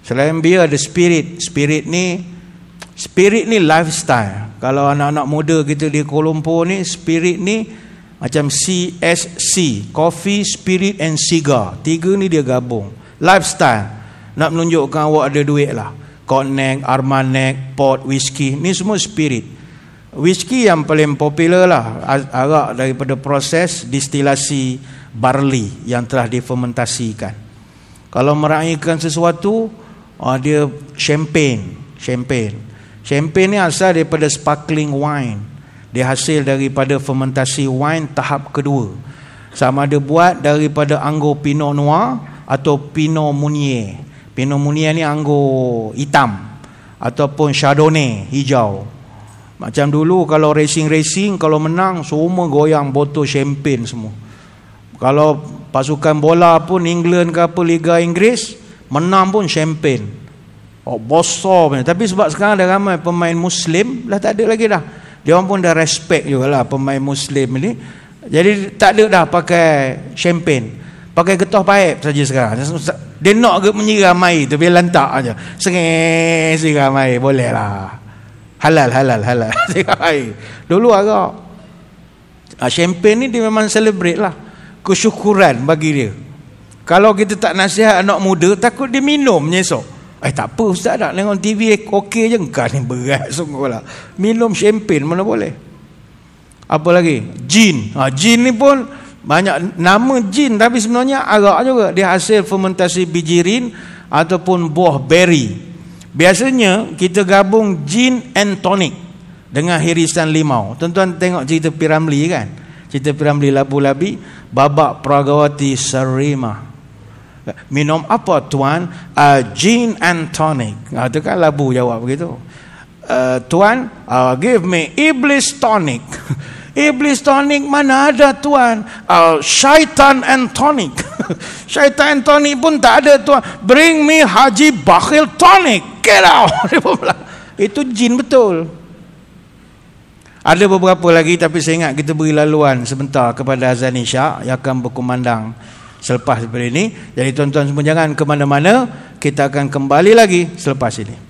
Selain biar ada spirit. Spirit ni lifestyle. Kalau anak-anak muda kita di Kuala Lumpur ni, spirit ni macam CSC, Coffee, Spirit and Cigar. Tiga ni dia gabung. Lifestyle. Nak menunjukkan awak ada duit lah. Cognac, Armagnac, Port, whisky, ni semua spirit. Whisky yang paling popular lah, arak daripada proses distilasi barley yang telah difermentasikan. Kalau meraihkan sesuatu, dia champagne. Champagne ni asal daripada sparkling wine. Dia hasil daripada fermentasi wine tahap kedua. Sama ada buat daripada anggur Pinot Noir atau Pinot Meunier. Pinot Meunier ni anggur hitam ataupun Chardonnay hijau. Macam dulu kalau racing, kalau menang semua goyang botol champagne semua. Kalau pasukan bola pun England ke apa, Liga Inggris, menang pun champagne. Bosor punya. Tapi sebab sekarang ada ramai pemain Muslim, dah tak ada lagi dah. Dia orang pun dah respect jugalah pemain Muslim ni. Jadi tak ada dah pakai champagne. Pakai getah paip saja sekarang. Dia nak ke menyiram air tu, biar lantak aja. Sengih siram air, boleh lah. Halal. Siram air. Dulu agak champagne ni dia memang celebrate lah. Kesyukuran bagi dia. Kalau kita tak nasihat anak muda, takut dia minum esok. Tak apa ustaz, tak tengok TV okey je. Engkau ni berat sungguh lah. Minum champagne mana boleh. Apa lagi? Gin. Gin ni pun banyak nama gin, tapi sebenarnya arak juga. Dia hasil fermentasi biji rin ataupun buah berry. Biasanya kita gabung gin and tonic dengan hirisan limau. Tuan-tuan tengok cerita Piramli kan? Cerita Piramli Labu-Labi, Babak Pragawati Sarima. Minum apa tuan? Gin and tonic. Itu kan labu jawab begitu. Tuan, give me Iblis tonic. Iblis tonic mana ada tuan? Syaitan and tonic. Syaitan and tonic pun tak ada tuan. Bring me Haji Bakhil tonic. Get out. Itu jin betul. Ada beberapa lagi, tapi saya ingat kita beri laluan sebentar kepada azan Isyak yang akan berkumandang selepas daripada ini. Jadi tuan-tuan semua jangan ke mana-mana. Kita akan kembali lagi selepas ini.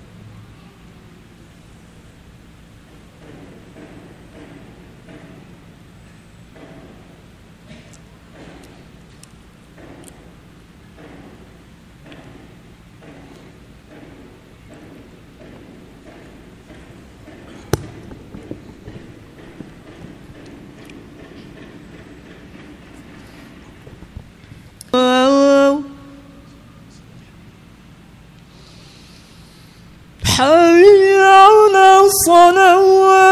حي على الصلوات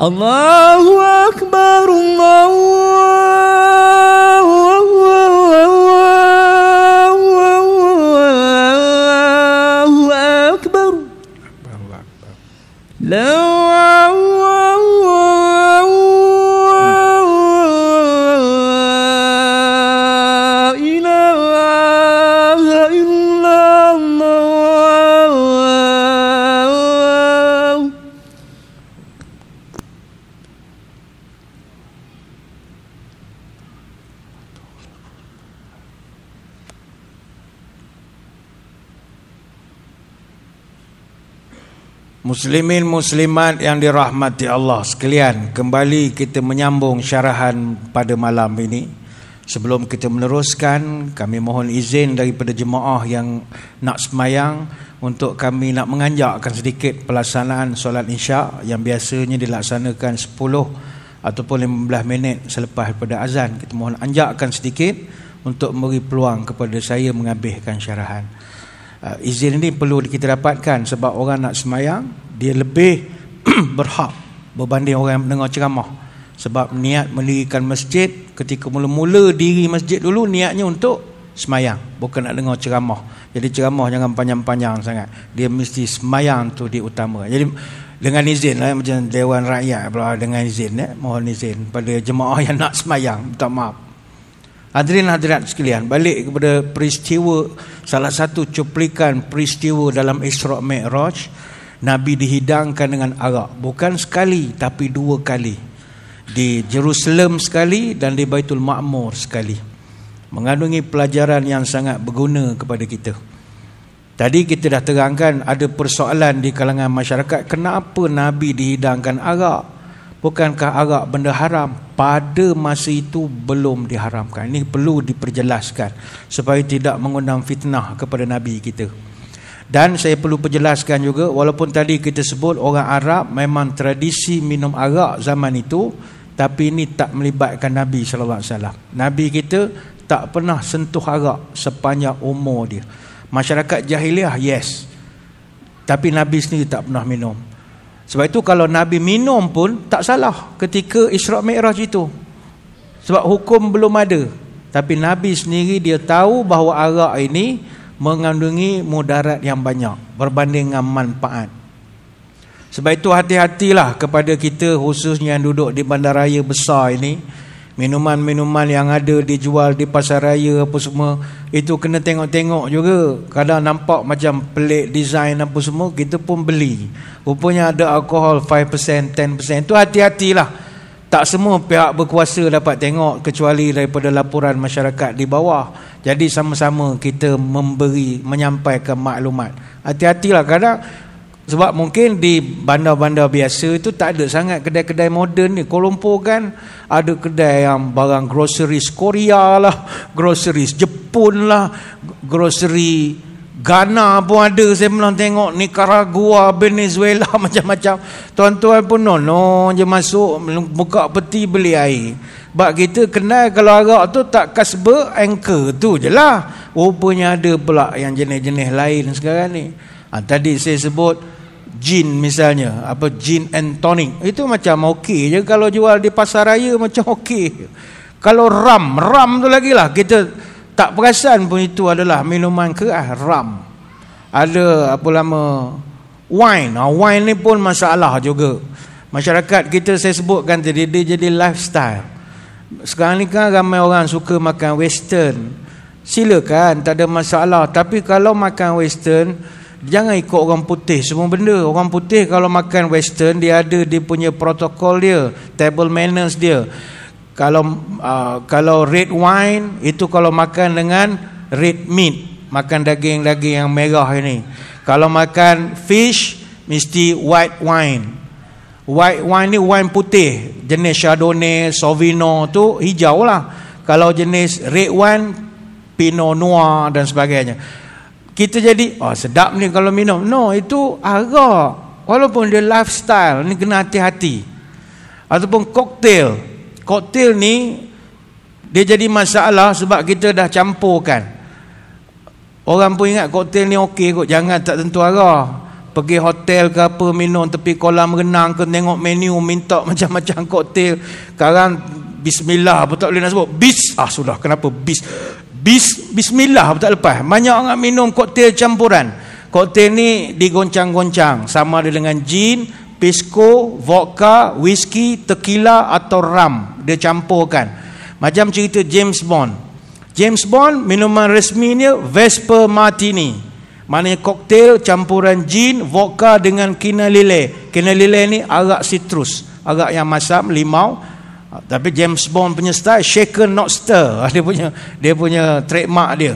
Allahu Akbar, Allahu Akbar, la ilaha illallah. Muslimin muslimat yang dirahmati Allah sekalian, kembali kita menyambung syarahan pada malam ini. Sebelum kita meneruskan, kami mohon izin daripada jemaah yang nak semayang untuk kami nak menganjakkan sedikit pelaksanaan solat isyak yang biasanya dilaksanakan 10 ataupun 15 minit selepas daripada azan. Kita mohon anjakkan sedikit untuk memberi peluang kepada saya mengambilkan syarahan. Izin ini perlu kita dapatkan sebab orang nak semayang dia lebih berhak berbanding orang yang mendengar ceramah. Sebab niat mendirikan masjid, ketika mula-mula diri masjid dulu niatnya untuk semayang, bukan nak dengar ceramah. Jadi ceramah jangan panjang-panjang sangat, dia mesti semayang tu diutamakan. Jadi dengan izin lah, macam Dewan Rakyat pula, dengan izin mohon izin pada jemaah yang nak semayang, minta maaf. Hadirin hadirat sekalian, balik kepada peristiwa, salah satu cuplikan peristiwa dalam Isra' Mi'raj, Nabi dihidangkan dengan arak, bukan sekali tapi 2 kali, di Jerusalem sekali dan di Baitul Ma'mur sekali, mengandungi pelajaran yang sangat berguna kepada kita. Tadi kita dah terangkan ada persoalan di kalangan masyarakat, kenapa Nabi dihidangkan arak? Bukankah arak benda haram? Pada masa itu belum diharamkan. Ini perlu diperjelaskan supaya tidak mengundang fitnah kepada Nabi kita. Dan saya perlu perjelaskan juga, walaupun tadi kita sebut orang Arab memang tradisi minum arak zaman itu, tapi ini tak melibatkan Nabi SAW. Nabi kita tak pernah sentuh arak sepanjang umur dia. Masyarakat jahiliah yes, tapi Nabi sendiri tak pernah minum. Sebab itu kalau Nabi minum pun tak salah ketika Isra' Mi'raj itu, sebab hukum belum ada. Tapi Nabi sendiri dia tahu bahawa arak ini mengandungi mudarat yang banyak berbanding dengan manfaat. Sebab itu hati-hatilah kepada kita, khususnya yang duduk di bandaraya besar ini. Minuman-minuman yang ada dijual di pasar raya apa semua, itu kena tengok-tengok juga. Kadang nampak macam pelik design apa semua, kita pun beli. Rupanya ada alkohol 5%, 10%. Itu hati-hatilah. Tak semua pihak berkuasa dapat tengok kecuali daripada laporan masyarakat di bawah. Jadi sama-sama kita menyampaikan maklumat. Hati-hatilah kadang. Sebab mungkin di bandar-bandar biasa itu tak ada sangat kedai-kedai moden ni. Kuala Lumpur kan ada kedai yang barang groceries Korea lah, groceries Jepun lah, grocery Ghana pun ada. Saya pernah tengok Nicaragua, Venezuela, macam-macam. Tuan-tuan pun no je masuk, buka peti beli air. Sebab kita kenal kalau arak tu tak kasbe anchor tu je lah. Rupanya ada pula yang jenis-jenis lain sekarang ni. Tadi saya sebut gin misalnya, apa gin and tonic, itu macam okey je kalau jual di pasar raya, macam okey. Kalau ram tu lagi lah, kita tak perasan pun itu adalah minuman keras, ram. Ada apa lama wine, wine ni pun masalah juga. Masyarakat kita saya sebutkan tadi, dia jadi lifestyle. Sekarang ni kan ramai orang suka makan western, silakan, tak ada masalah. Tapi kalau makan western, jangan ikut orang putih semua benda. Orang putih kalau makan western, dia ada dia punya protokol dia, table manners dia. Kalau red wine itu kalau makan dengan red meat, makan daging-daging yang merah ini. Kalau makan fish mesti white wine. White wine ni wine putih, jenis Chardonnay, Sauvignon tu hijau lah. Kalau jenis red wine, Pinot Noir dan sebagainya. Kita jadi sedap ni kalau minum. No, itu arak. Walaupun dia lifestyle, ni kena hati-hati. Ataupun koktail. Koktail ni dia jadi masalah sebab kita dah campurkan. Orang pun ingat koktail ni okey kot, jangan tak tentu arak. pergi hotel ke apa, minum tepi kolam renang ke, tengok menu minta macam-macam koktel. Sekarang bismillah pun tak boleh nak sebut. Sudah, kenapa bismillah pun tak lepas. Banyak orang minum koktel campuran. Koktel ni digoncang-goncang, sama ada dengan gin, pisco, vodka, whisky, tequila atau rum. Dia campurkan. Macam cerita James Bond. James Bond minuman resminya Vesper Martini. Maknanya koktel campuran gin, vodka dengan kina lele. Kina lele ni arak citrus, arak yang masam, limau. Tapi James Bond punya style shaken not stir. Dia punya trademark dia.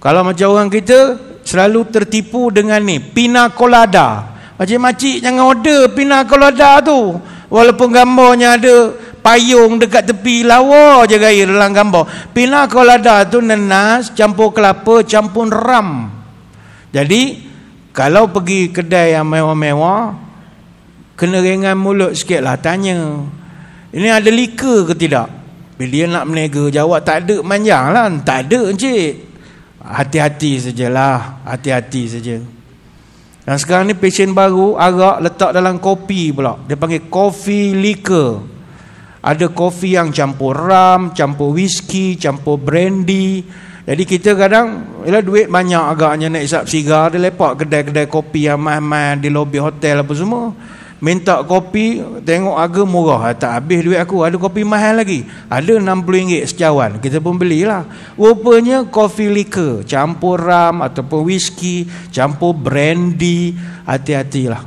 Kalau macam orang kita selalu tertipu dengan ni, pina colada. Makcik-makcik jangan order pina colada tu. Walaupun gambarnya ada payung dekat tepi, lawa je gaya dalam gambar. Pina colada tu nanas campur kelapa campur ram. Jadi kalau pergi kedai yang mewah-mewah, kena ringan mulut sikit lah, tanya ini ada liker ke tidak. Bila dia nak menega jawab tak ada, manjang lah, tak ada encik. Hati-hati sajalah, hati-hati saja. Dan sekarang ni passion baru, arak letak dalam kopi pula. Dia panggil coffee liquor. Ada kopi yang campur ram, campur whisky, campur brandy. Jadi kita kadang ialah duit banyak agaknya nak isap sigar, dia lepak kedai-kedai kopi yang mahal-mahal di lobi hotel apa semua. Minta kopi, tengok harga murah, tak habis duit aku. Ada kopi mahal lagi, ada RM60 secawan. Kita pun belilah. Rupanya coffee liquor, campur ram ataupun whisky, campur brandy. Hati-hatilah.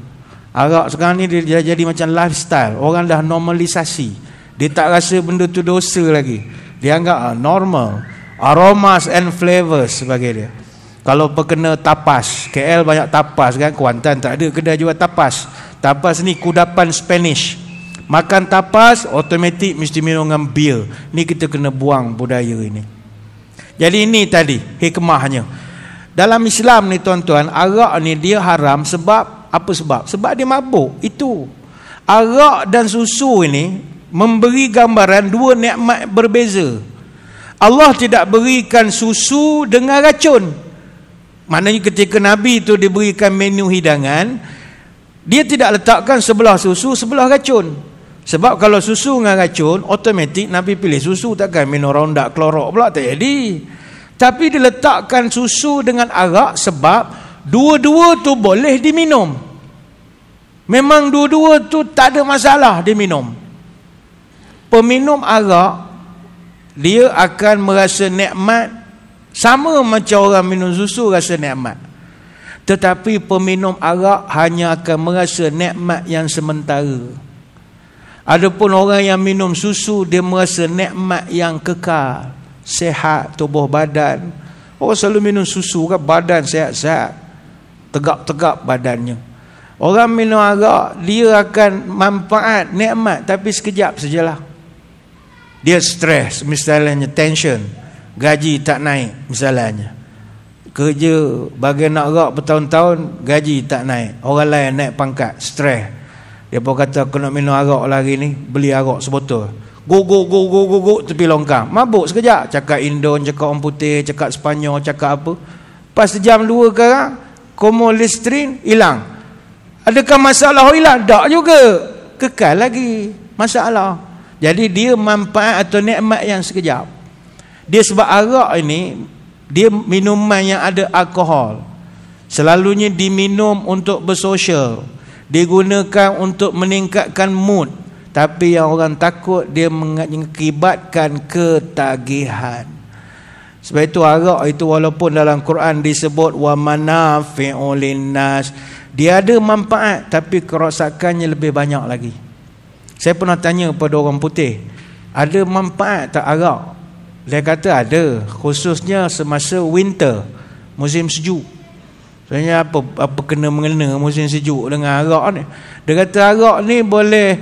Arak sekarang ni dia jadi macam lifestyle. Orang dah normalisasi. Dia tak rasa benda tu dosa lagi. Dia anggap normal. Aromas and flavors sebagai dia. Kalau perkena tapas, KL banyak tapas kan, Kuantan tak ada kedai jual tapas. Tapas ni kudapan Spanish. Makan tapas automatik mesti minum dengan bir. Ni kita kena buang budaya ini. Jadi ini tadi hikmahnya. Dalam Islam ni tuan-tuan, arak ni dia haram sebab apa sebab? Sebab dia mabuk. Itu. Arak dan susu ini memberi gambaran dua nikmat berbeza. Allah tidak berikan susu dengan racun. Maknanya ketika Nabi itu diberikan menu hidangan, dia tidak letakkan sebelah susu, sebelah racun. Sebab kalau susu dengan racun, automatik Nabi pilih susu, takkan minum Roundup klorok pula, tak jadi. Tapi dia letakkan susu dengan arak sebab dua-dua tu boleh diminum. Memang dua-dua tu tak ada masalah diminum. Peminum arak, dia akan merasa nikmat sama macam orang minum susu rasa nikmat. Tetapi peminum arak hanya akan merasa nikmat yang sementara. Adapun orang yang minum susu, dia merasa nikmat yang kekal, sehat tubuh badan. Orang selalu minum susu kan badan sehat-sehat, tegap-tegap badannya. Orang minum arak, dia akan manfaat, nikmat, tapi sekejap sajalah. Dia stres, misalnya tension, gaji tak naik misalnya. Kerja bagi nak arak bertahun-tahun, gaji tak naik, orang lain naik pangkat, stres. Dia pun kata aku nak minum arak lagi ni, beli arak sebotol. Go tepi longkang, mabuk sekejap, cakap Indon, cakap orang putih, cakap Sepanyol, cakap apa. Pas sejam dua sekarang, komolestrin hilang. Adakah masalah hilang? Tak juga, kekal lagi masalah. Jadi dia manfaat atau nikmat yang sekejap. Dia sebab arak ini, dia minuman yang ada alkohol. Selalunya diminum untuk bersosial, digunakan untuk meningkatkan mood. Tapi yang orang takut, dia mengakibatkan ketagihan. Sebab itu arak itu walaupun dalam Quran disebut wa manafi'u linnas, dia ada manfaat tapi kerosakannya lebih banyak lagi. Saya pernah tanya pada orang putih, ada manfaat tak arak? Dia kata ada, khususnya semasa winter, musim sejuk. Sebenarnya apa kena-mengena musim sejuk dengan arak ni? Dia kata arak ni boleh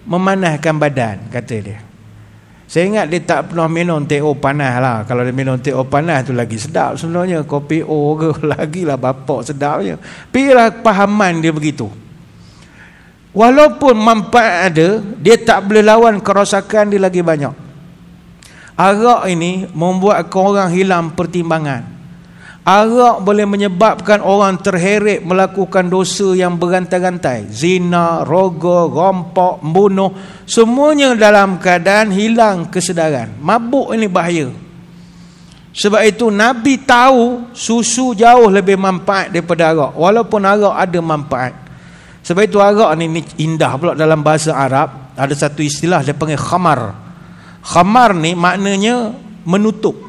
memanaskan badan, kata dia. Saya ingat dia tak pernah minum teh O panas lah. Kalau dia minum teh O panas tu lagi sedap sebenarnya. Kopi O ke lagilah bapak sedapnya. Pilihlah pahaman dia begitu. Walaupun manfaat ada, dia tak boleh lawan kerosakan dia lagi banyak. Arak ini membuat orang hilang pertimbangan. Arak boleh menyebabkan orang terheret melakukan dosa yang berantai-rantai. Zina, roga, rompok, membunuh, semuanya dalam keadaan hilang kesedaran. Mabuk ini bahaya. Sebab itu Nabi tahu susu jauh lebih manfaat daripada arak, walaupun arak ada manfaat. Sebab itu arak ni indah pula dalam bahasa Arab. Ada satu istilah dia panggil khamar. Khamar ni maknanya menutup.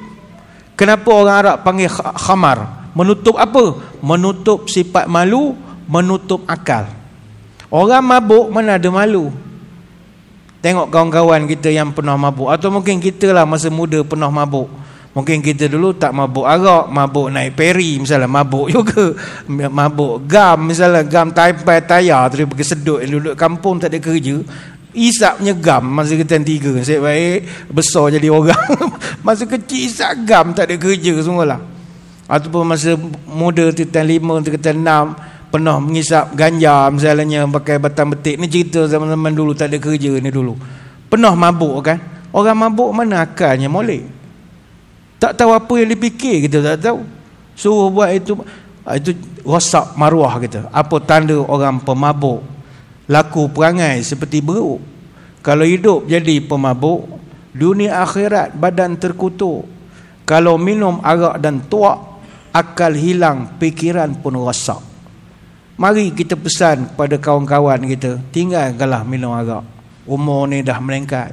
Kenapa orang Arab panggil khamar? Menutup apa? Menutup sifat malu, menutup akal. Orang mabuk mana ada malu? Tengok kawan-kawan kita yang pernah mabuk, atau mungkin kita lah masa muda pernah mabuk. Mungkin kita dulu tak mabuk arak, mabuk naik peri misalnya, mabuk juga. Mabuk gam misalnya, gam taipai tayar tu dia pergi sedut, duduk kampung tak ada kerja. Isap punya gam masa kita 3. Nasib baik besar jadi orang. Masa kecil isap gam, tak ada kerja semualah. Ataupun masa muda tingkatan 5, tingkatan 6 pernah mengisap ganja misalnya, pakai batang betik. Ni cerita zaman-zaman dulu tak ada kerja ni dulu. Pernah mabuk kan? Orang mabuk mana akalnya molek. Tak tahu apa yang dipikir, kita tak tahu. Suruh buat itu rosak maruah kita. Apa tanda orang pemabuk? Laku perangai seperti beruk. Kalau hidup jadi pemabuk, dunia akhirat badan terkutuk. Kalau minum arak dan tuak, akal hilang, fikiran pun rosak. Mari kita pesan kepada kawan-kawan kita, tinggalkanlah minum arak. Umur ni dah meningkat.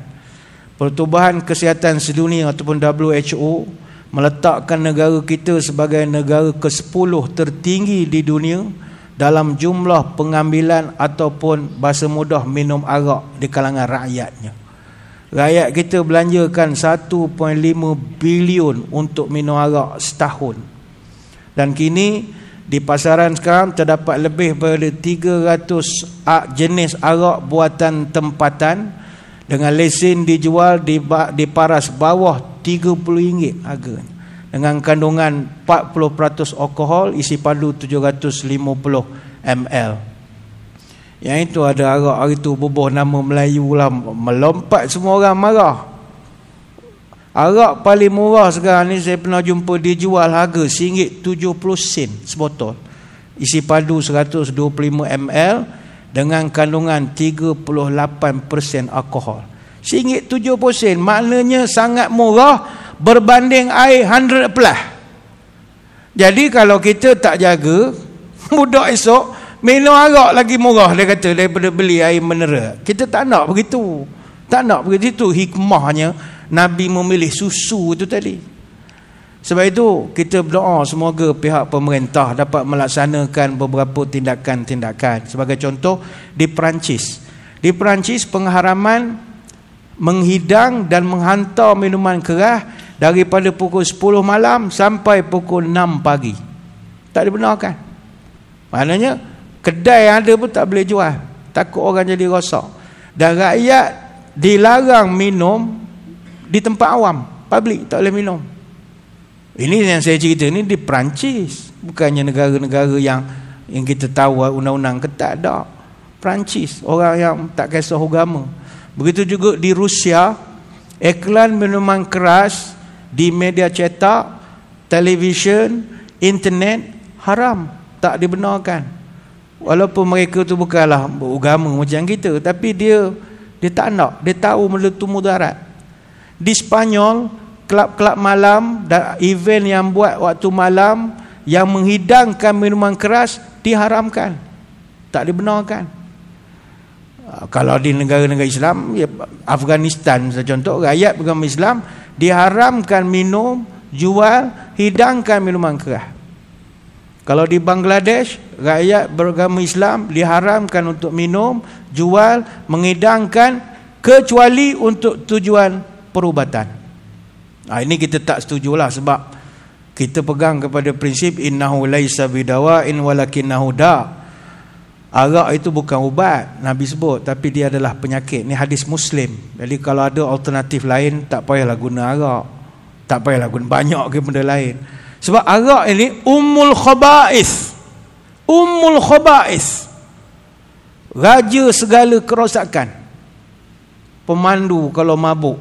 Pertubuhan Kesihatan Sedunia ataupun WHO meletakkan negara kita sebagai negara ke-10 tertinggi di dunia dalam jumlah pengambilan ataupun bahasa mudah minum arak di kalangan rakyatnya. Rakyat kita belanjakan 1.5 bilion untuk minum arak setahun. Dan kini di pasaran sekarang terdapat lebih daripada 300 jenis arak buatan tempatan dengan lesen dijual di paras bawah RM30 harganya. Dengan kandungan 40% alkohol, isi padu 750 ml. Yang itu ada arak hari tu bubuh nama Melayu lah, melompat semua orang marah. Arak paling murah sekarang ni saya pernah jumpa dijual harga RM1.70 sebotol. Isi padu 125 ml dengan kandungan 38% alkohol. RM1.70 maknanya sangat murah berbanding air 100 plus. Jadi kalau kita tak jaga, budak esok minum arak lagi murah dia kata daripada beli air mineral. Kita tak nak begitu. Tak nak begitu. Hikmahnya Nabi memilih susu itu tadi. Sebab itu kita berdoa semoga pihak pemerintah dapat melaksanakan beberapa tindakan-tindakan. Sebagai contoh di Perancis. Di Perancis pengharaman menghidang dan menghantar minuman keras daripada pukul 10 malam sampai pukul 6 pagi. Tak dibenarkan. Maknanya kedai yang ada pun tak boleh jual. Takut orang jadi rosak. Dan rakyat dilarang minum di tempat awam. Public tak boleh minum. Ini yang saya cerita ni di Perancis. Bukannya negara-negara yang kita tahu undang-undang ketat. Tak. Perancis. Orang yang tak kisah agama. Begitu juga di Rusia. Iklan minuman keras di media cetak, televisyen, internet haram, tak dibenarkan. Walaupun mereka tu bukanlah beragama macam kita, tapi dia tak nak, dia tahu benda tu mudarat. Di Spanyol, kelab-kelab malam dan event yang buat waktu malam yang menghidangkan minuman keras diharamkan, tak dibenarkan. Kalau di negara-negara Islam, ya, Afghanistan contoh, rakyat beragama Islam diharamkan minum, jual, hidangkan minuman keras. Kalau di Bangladesh, rakyat beragama Islam diharamkan untuk minum, jual, menghidangkan kecuali untuk tujuan perubatan. Ini kita tak setujulah sebab kita pegang kepada prinsip innahu laisa bidawa'in walakinnahu da'. Arak itu bukan ubat, Nabi sebut, tapi dia adalah penyakit. Ni hadis Muslim. Jadi kalau ada alternatif lain, tak payahlah guna arak. Tak payahlah guna banyak ke benda lain. Sebab arak ini ummul khaba'is. Ummul khaba'is. Raja segala kerosakan. Pemandu kalau mabuk,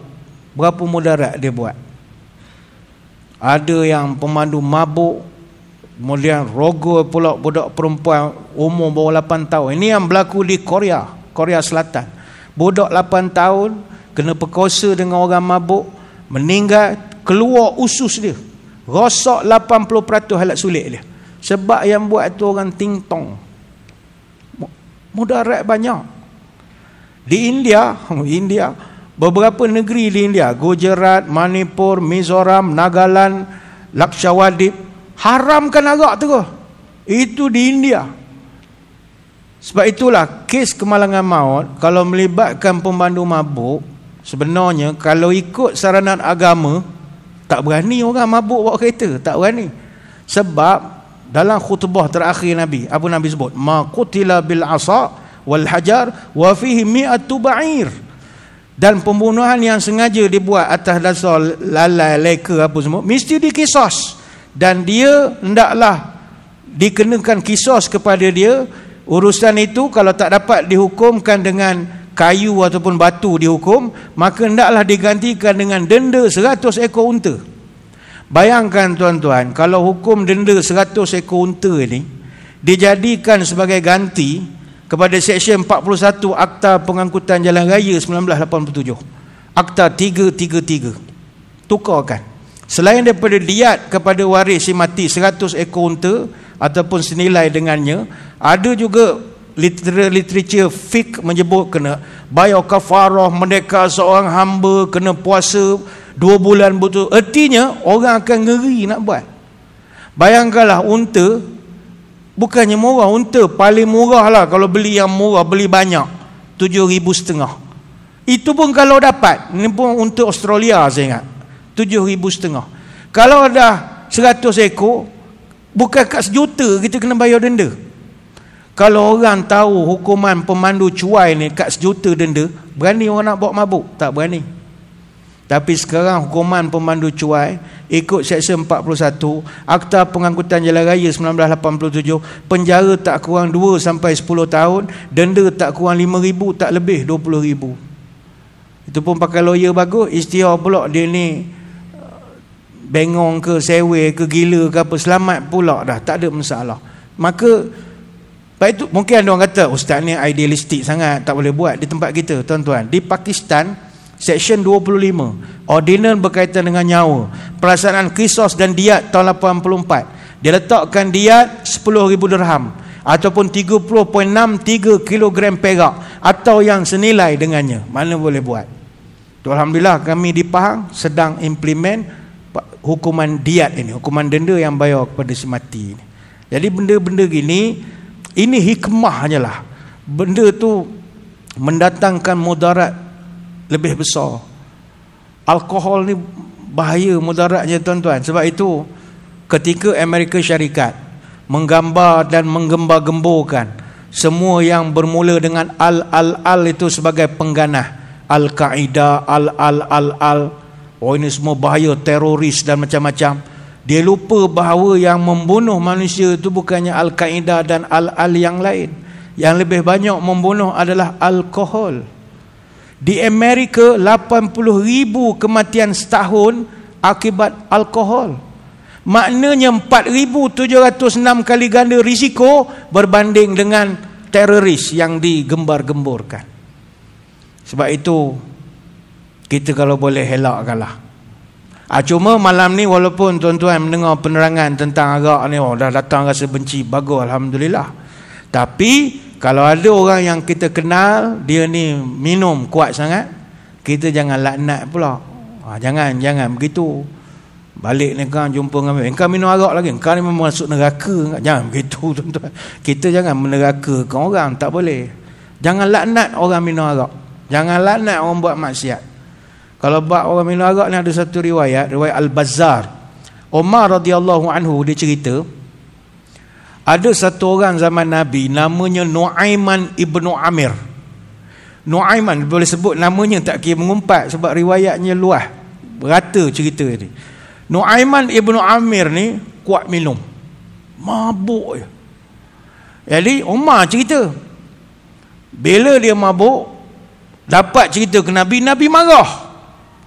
berapa mudarat dia buat? Ada yang pemandu mabuk Kemudian rogol pula budak perempuan umur bawah 8 tahun. Ini yang berlaku di Korea Selatan. Budak 8 tahun kena perkosa dengan orang mabuk, meninggal, keluar usus dia, rosak 80% halat sulit dia. Sebab yang buat tu orang tingtong. Mudarat banyak. Di India, beberapa negeri di India, Gujarat, Manipur, Mizoram, Nagaland, Lakshadweep, haramkan arak terus. Itu di India. Sebab itulah kes kemalangan maut kalau melibatkan pemandu mabuk, sebenarnya kalau ikut saranan agama, tak berani orang mabuk bawa kereta, tak berani. Sebab dalam khutbah terakhir Nabi, apa Nabi sebut? Ma qutila bil asa wal hajar wa fihi mi'atu ba'ir. Dan pembunuhan yang sengaja dibuat atas dasar lalai, leka apa semua, mesti dikisas. Dan dia hendaklah dikenakan kisos kepada dia. Urusan itu kalau tak dapat dihukumkan dengan kayu ataupun batu dihukum, maka hendaklah digantikan dengan denda 100 ekor unta. Bayangkan tuan-tuan, kalau hukum denda 100 ekor unta ini dijadikan sebagai ganti kepada Seksyen 41 Akta Pengangkutan Jalan Raya 1987, Akta 333, tukarkan. Selain daripada diat kepada waris si mati 100 ekor unta ataupun senilai dengannya, ada juga literature fiqh menyebut kena bayar kafarah, merdeka seorang hamba, kena puasa 2 bulan betul. Artinya orang akan ngeri nak buat. Bayangkanlah unta, bukannya murah, unta paling murah lah kalau beli yang murah, beli banyak 7,500. Itu pun kalau dapat. Ini pun unta Australia saya ingat, 7,500. Kalau dah 100 ekor, bukan kat 1 juta kita kena bayar denda. Kalau orang tahu hukuman pemandu cuai ni kat 1 juta denda, berani orang nak bawa mabuk? Tak berani. Tapi sekarang hukuman pemandu cuai ikut Seksyen 41 Akta Pengangkutan Jalan Raya 1987, penjara tak kurang 2 sampai 10 tahun, denda tak kurang 5,000, tak lebih 20,000. Itu pun pakai lawyer bagus. Istilah pula dia ni bengong ke, sewe ke, gila ke apa, selamat pula dah, tak ada masalah. Maka baik tu, mungkin ada orang kata ustaz ni idealistik sangat, tak boleh buat di tempat kita. Tuan-tuan, di Pakistan Seksyen 25 Ordinance berkaitan dengan nyawa, pelaksanaan kisos dan diat tahun 84, dia letakkan diat 10,000 dirham ataupun 30.63 kilogram perak atau yang senilai dengannya. Mana boleh buat. Alhamdulillah kami di Pahang sedang implement hukuman diat ini, hukuman denda yang bayar kepada si mati ini. Jadi benda-benda gini, ini hikmahnya lah. Benda tu mendatangkan mudarat lebih besar. Alkohol ni bahaya mudaratnya tuan-tuan. Sebab itu ketika Amerika Syarikat menggambar dan menggembar-gemborkan semua yang bermula dengan al itu sebagai pengganah, Al-Qaeda, oh ini semua bahaya, teroris dan macam-macam. Dia lupa bahawa yang membunuh manusia itu bukannya Al-Qaeda dan al yang lain. Yang lebih banyak membunuh adalah alkohol. Di Amerika 80,000 kematian setahun akibat alkohol. Maknanya 4,706 kali ganda risiko berbanding dengan teroris yang digembar-gemborkan. Sebab itu kita kalau boleh elakkanlah. Cuma malam ni walaupun tuan-tuan mendengar penerangan tentang arak ni, dah datang rasa benci, bagus, alhamdulillah. Tapi kalau ada orang yang kita kenal dia ni minum kuat sangat, kita jangan laknat pula. Jangan begitu. Balik ni kan jumpa dengan engkau minum arak lagi, engkau ni memang masuk neraka. Jangan begitu tuan-tuan. Kita jangan menerakakan orang, tak boleh. Jangan laknat orang minum arak. Jangan laknat orang buat maksiat. Kalau buat orang minum arak ni ada satu riwayat Al-Bazzar. Umar radhiyallahu anhu dia cerita, ada satu orang zaman Nabi namanya Nu'aiman ibnu Amir. Nu'aiman boleh sebut namanya tak kira mengumpat sebab riwayatnya luas, berata cerita ni. Nu'aiman ibnu Amir ni kuat minum, mabuk je. Jadi Umar cerita, bila dia mabuk dapat cerita ke Nabi, Nabi marah.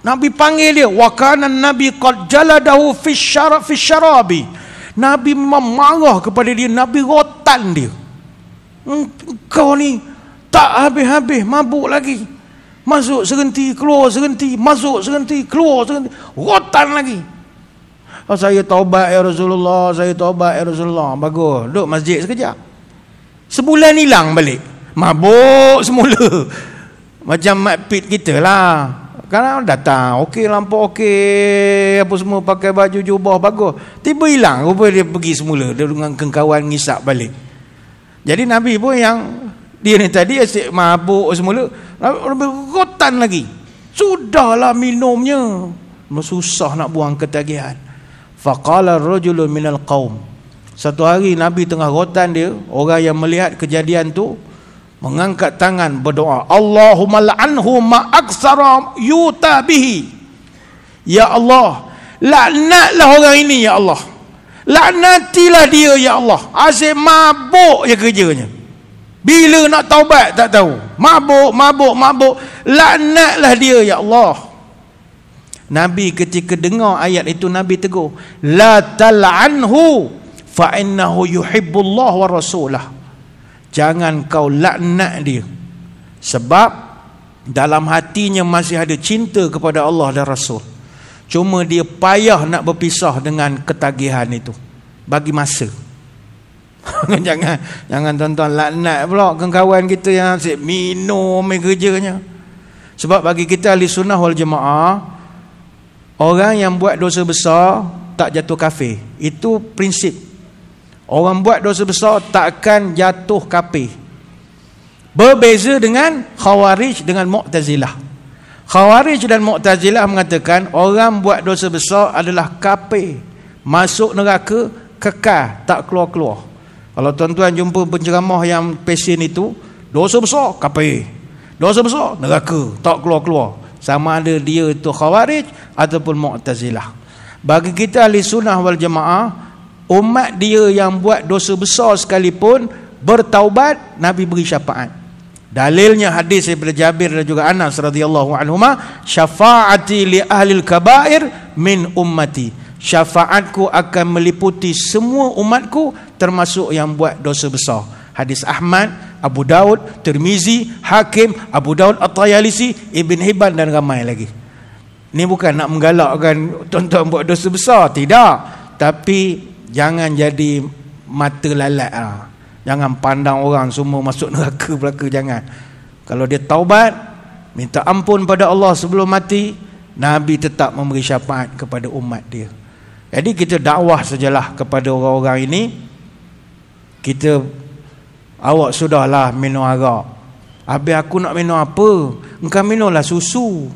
Nabi panggil dia, wa kana Nabi qad jaladahu fi syarabi. Nabi memang marah kepada dia. Nabi rotan dia. Kau ni tak habis-habis, mabuk lagi. Masuk serenti, keluar serenti, masuk serenti, keluar serenti, rotan lagi. Oh, saya taubat ya Rasulullah, saya taubat ya Rasulullah. Bagus, duduk masjid sekejap. Sebulan hilang balik. Mabuk semula. Macam Mat Pit kita lah. Kadang datang, okey, lampu okey, apa semua, pakai baju jubah bagus. Tiba hilang, rupa dia pergi semula. Dia dengan kawan ngisap balik. Jadi Nabi pun yang dia ni tadi asyik mabuk semula, rotan lagi. Sudahlah minumnya. Susah nak buang ketagihan. Faqala ar-rajulu minal qaum. Satu hari Nabi tengah rotan dia, orang yang melihat kejadian tu mengangkat tangan berdoa, Allahumma la'anhu ma aksara yuta bihi. Ya Allah, laknatlah orang ini ya Allah. Laknatilah dia ya Allah. Asyik mabuk je kerjanya. Bila nak taubat tak tahu. Mabuk. Laknatlah dia ya Allah. Nabi ketika dengar ayat itu, Nabi tegur, la tal'anhu fa innahu yuhibbullah wa rasulah. Jangan kau laknat dia, sebab dalam hatinya masih ada cinta kepada Allah dan Rasul. Cuma dia payah nak berpisah dengan ketagihan itu. Bagi masa. Jangan tuan-tuan laknat pula kawan kita yang asyik minum kerjanya. Sebab bagi kita ahli sunnah wal jamaah, orang yang buat dosa besar tak jatuh kafir. Itu prinsip. Orang buat dosa besar takkan jatuh kafir. Berbeza dengan Khawarij dengan Mu'tazilah. Khawarij dan Mu'tazilah mengatakan orang buat dosa besar adalah kafir, masuk neraka kekal, tak keluar-keluar. Kalau tuan-tuan jumpa penceramah yang pesen itu, dosa besar kafir, dosa besar neraka, tak keluar-keluar. Sama ada dia itu Khawarij ataupun Mu'tazilah. Bagi kita ahli sunnah wal jamaah, umat dia yang buat dosa besar sekalipun bertaubat, Nabi beri syafaat. Dalilnya hadis daripada Jabir dan juga Anas radhiyallahu anhuma, syafaati li ahlil kabair min ummati. Syafaatku akan meliputi semua umatku termasuk yang buat dosa besar. Hadis Ahmad, Abu Daud, Tirmizi, Hakim, Abu Daud At-Tayalisi, Ibn Hibban dan ramai lagi. Ini bukan nak menggalakkan tuan-tuan buat dosa besar, tidak. Tapi jangan jadi mata lalat lah. Jangan pandang orang semua masuk neraka belaka, jangan. Kalau dia taubat, minta ampun pada Allah sebelum mati, Nabi tetap memberi syafaat kepada umat dia. Jadi kita dakwah sajalah kepada orang-orang ini. Kita, awak sudahlah minum arak. Habis aku nak minum apa? Engkau minumlah susu.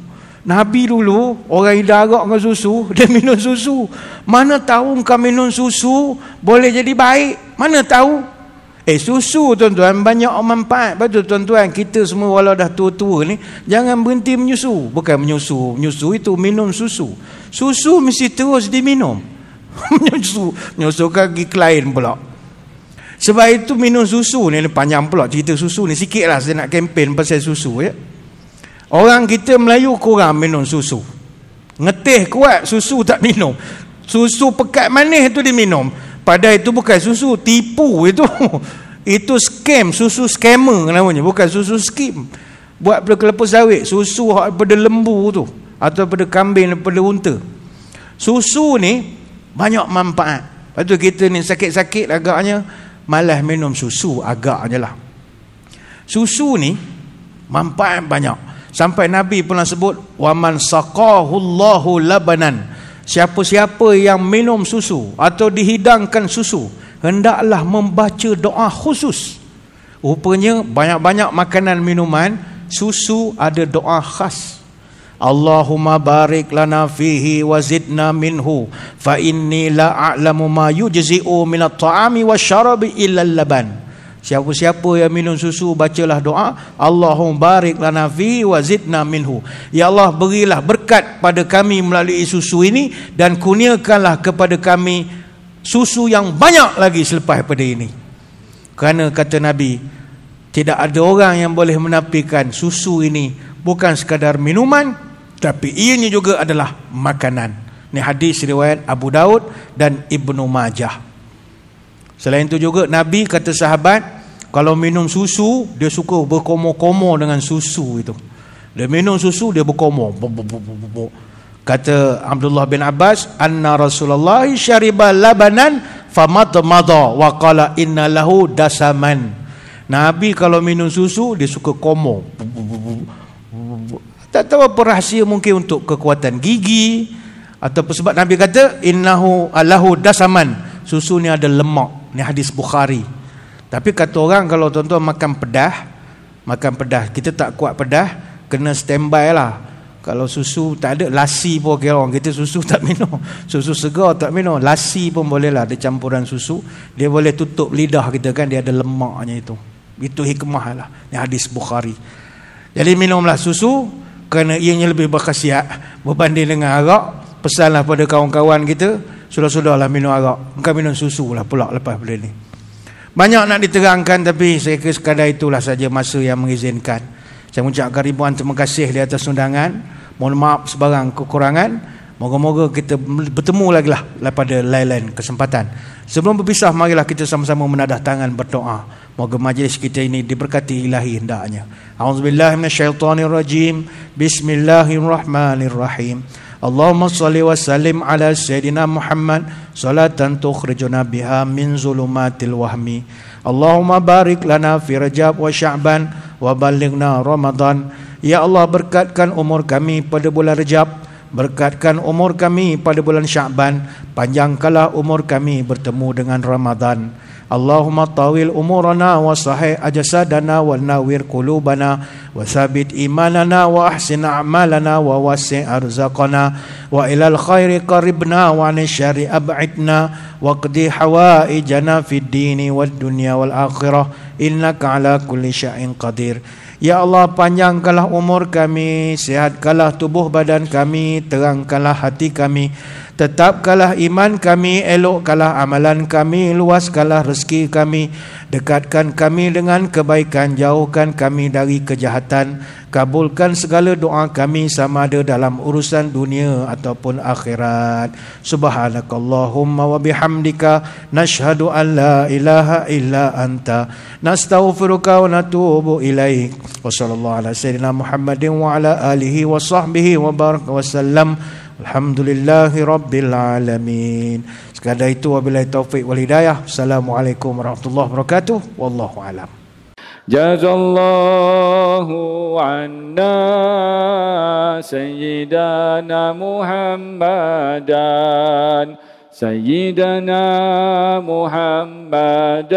Nabi dulu orang hidang arak dengan susu, dia minum susu. Mana tahu engkau minum susu boleh jadi baik? Mana tahu? Susu tuan-tuan banyak manfaat. Betul tuan-tuan, kita semua walau dah tua-tua ni, jangan berhenti menyusu. Bukan menyusu itu minum susu. Susu mesti terus diminum. Menyusu kaki lain pula. Sebab itu minum susu ni panjang pula cerita susu ni. Sikit lah saya nak kempen pasal susu ya. Orang kita Melayu kurang minum susu. Ngetih kuat, susu tak minum. Susu pekat manis tu diminum. Padahal itu bukan susu, tipu itu. Itu scam, susu scammer namanya, bukan susu skim. Buat pada kelapa sawit, susu daripada lembu tu, atau daripada kambing, daripada unta. Susu ni banyak manfaat. Lepas tu kita ni sakit-sakit agaknya malas minum susu agaknya lah. Susu ni manfaat banyak. Sampai Nabi pernah sebut, waman saqahullahu labanan. Siapa-siapa yang minum susu atau dihidangkan susu, hendaklah membaca doa khusus. Rupanya banyak-banyak makanan minuman, susu ada doa khas. Allahumma barik lana fihi wa zidna minhu fa inni la a'lamu ma yujzi'u minat ta'ami wasyarabi illa laban. Siapa-siapa yang minum susu, bacalah doa, Allahumma barik lana fihi wa zidna minhu. Ya Allah, berilah berkat pada kami melalui susu ini, dan kurniakanlah kepada kami susu yang banyak lagi selepas pada ini. Kerana kata Nabi, tidak ada orang yang boleh menafikan susu ini bukan sekadar minuman, tapi ianya juga adalah makanan. Ini hadis riwayat Abu Daud dan Ibnu Majah. Selain itu juga Nabi kata sahabat, kalau minum susu dia suka berkomor-komor dengan susu itu. Dia minum susu dia berkomor. Kata Abdullah bin Abbas, anna Rasulullah syariba labanan famadmada wa qala inna lahu dasaman. Nabi kalau minum susu dia suka komor. Tak tahu apa rahsia, mungkin untuk kekuatan gigi ataupun sebab Nabi kata innahu alahu dasaman, susu ni ada lemak. Ni hadis Bukhari. Tapi kata orang kalau tuan-tuan makan pedas, kita tak kuat pedas, kena standby lah. Kalau susu tak ada, lasi pun kira orang kita susu tak minum, susu segar tak minum, lasi pun boleh lah, ada campuran susu, dia boleh tutup lidah kita kan, dia ada lemaknya itu hikmah lah. Ni hadis Bukhari. Jadi minumlah susu kerana ianya lebih berkhasiat berbanding dengan arak. Pesanlah pada kawan-kawan kita, sudah-sudahlah minum arak, bukan minum susu lah pula lepas benda ni. Banyak nak diterangkan, tapi saya kira sekadar itulah saja masa yang mengizinkan. Saya mengucapkan ribuan terima kasih di atas undangan. Mohon maaf sebarang kekurangan. Moga-moga kita bertemu lagi lah pada lain-lain kesempatan. Sebelum berpisah, marilah kita sama-sama menadah tangan berdoa. Moga majlis kita ini diberkati ilahi hendaknya. A'udzubillahi minasyaitonirrajim. Bismillahirrahmanirrahim. Allahumma salli wa sallim ala Sayyidina Muhammad salatan tukhrijuna biha min zulumatil wahmi. Allahumma barik lana fi Rajab wa Sya'ban wa balighna Ramadan. Ya Allah, berkatkan umur kami pada bulan Rajab, berkatkan umur kami pada bulan Sya'ban, panjangkanlah umur kami bertemu dengan Ramadan. Allahumma tawil umurana wa sahih ajasadana wa nawir qulubana wa thabit imanana wa ahsin a'malana wa wasi' arzaqana wa ilal khairi qaribna wa anil syarri ab'idna wa qdi hawaijana fid dini wad dunya wal akhirah innaka ala kulli syai'in qadir. Ya Allah, panjangkanlah umur kami, sihatkanlah tubuh badan kami, terangkanlah hati kami, tetapkanlah iman kami, elokkanlah amalan kami, luaskanlah rezeki kami, dekatkan kami dengan kebaikan, jauhkan kami dari kejahatan, kabulkan segala doa kami sama ada dalam urusan dunia ataupun akhirat. Subhanakallahumma wa bihamdika nashhadu an la ilaha illa anta nastaghfiruka wa natubu ilaik. Wa sallallahu ala sayyidina Muhammadin wa ala alihi wa sahbihi wa baraka wa sallam. Alhamdulillahi Rabbil Alamin. Sekadar itu, wabillahi taufiq wal hidayah. Assalamualaikum warahmatullahi wabarakatuh. Wallahu a'lam. Jazallahu anna Sayyidana Muhammadan Sayyidana Muhammadan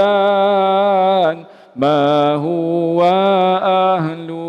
ma huwa ahlu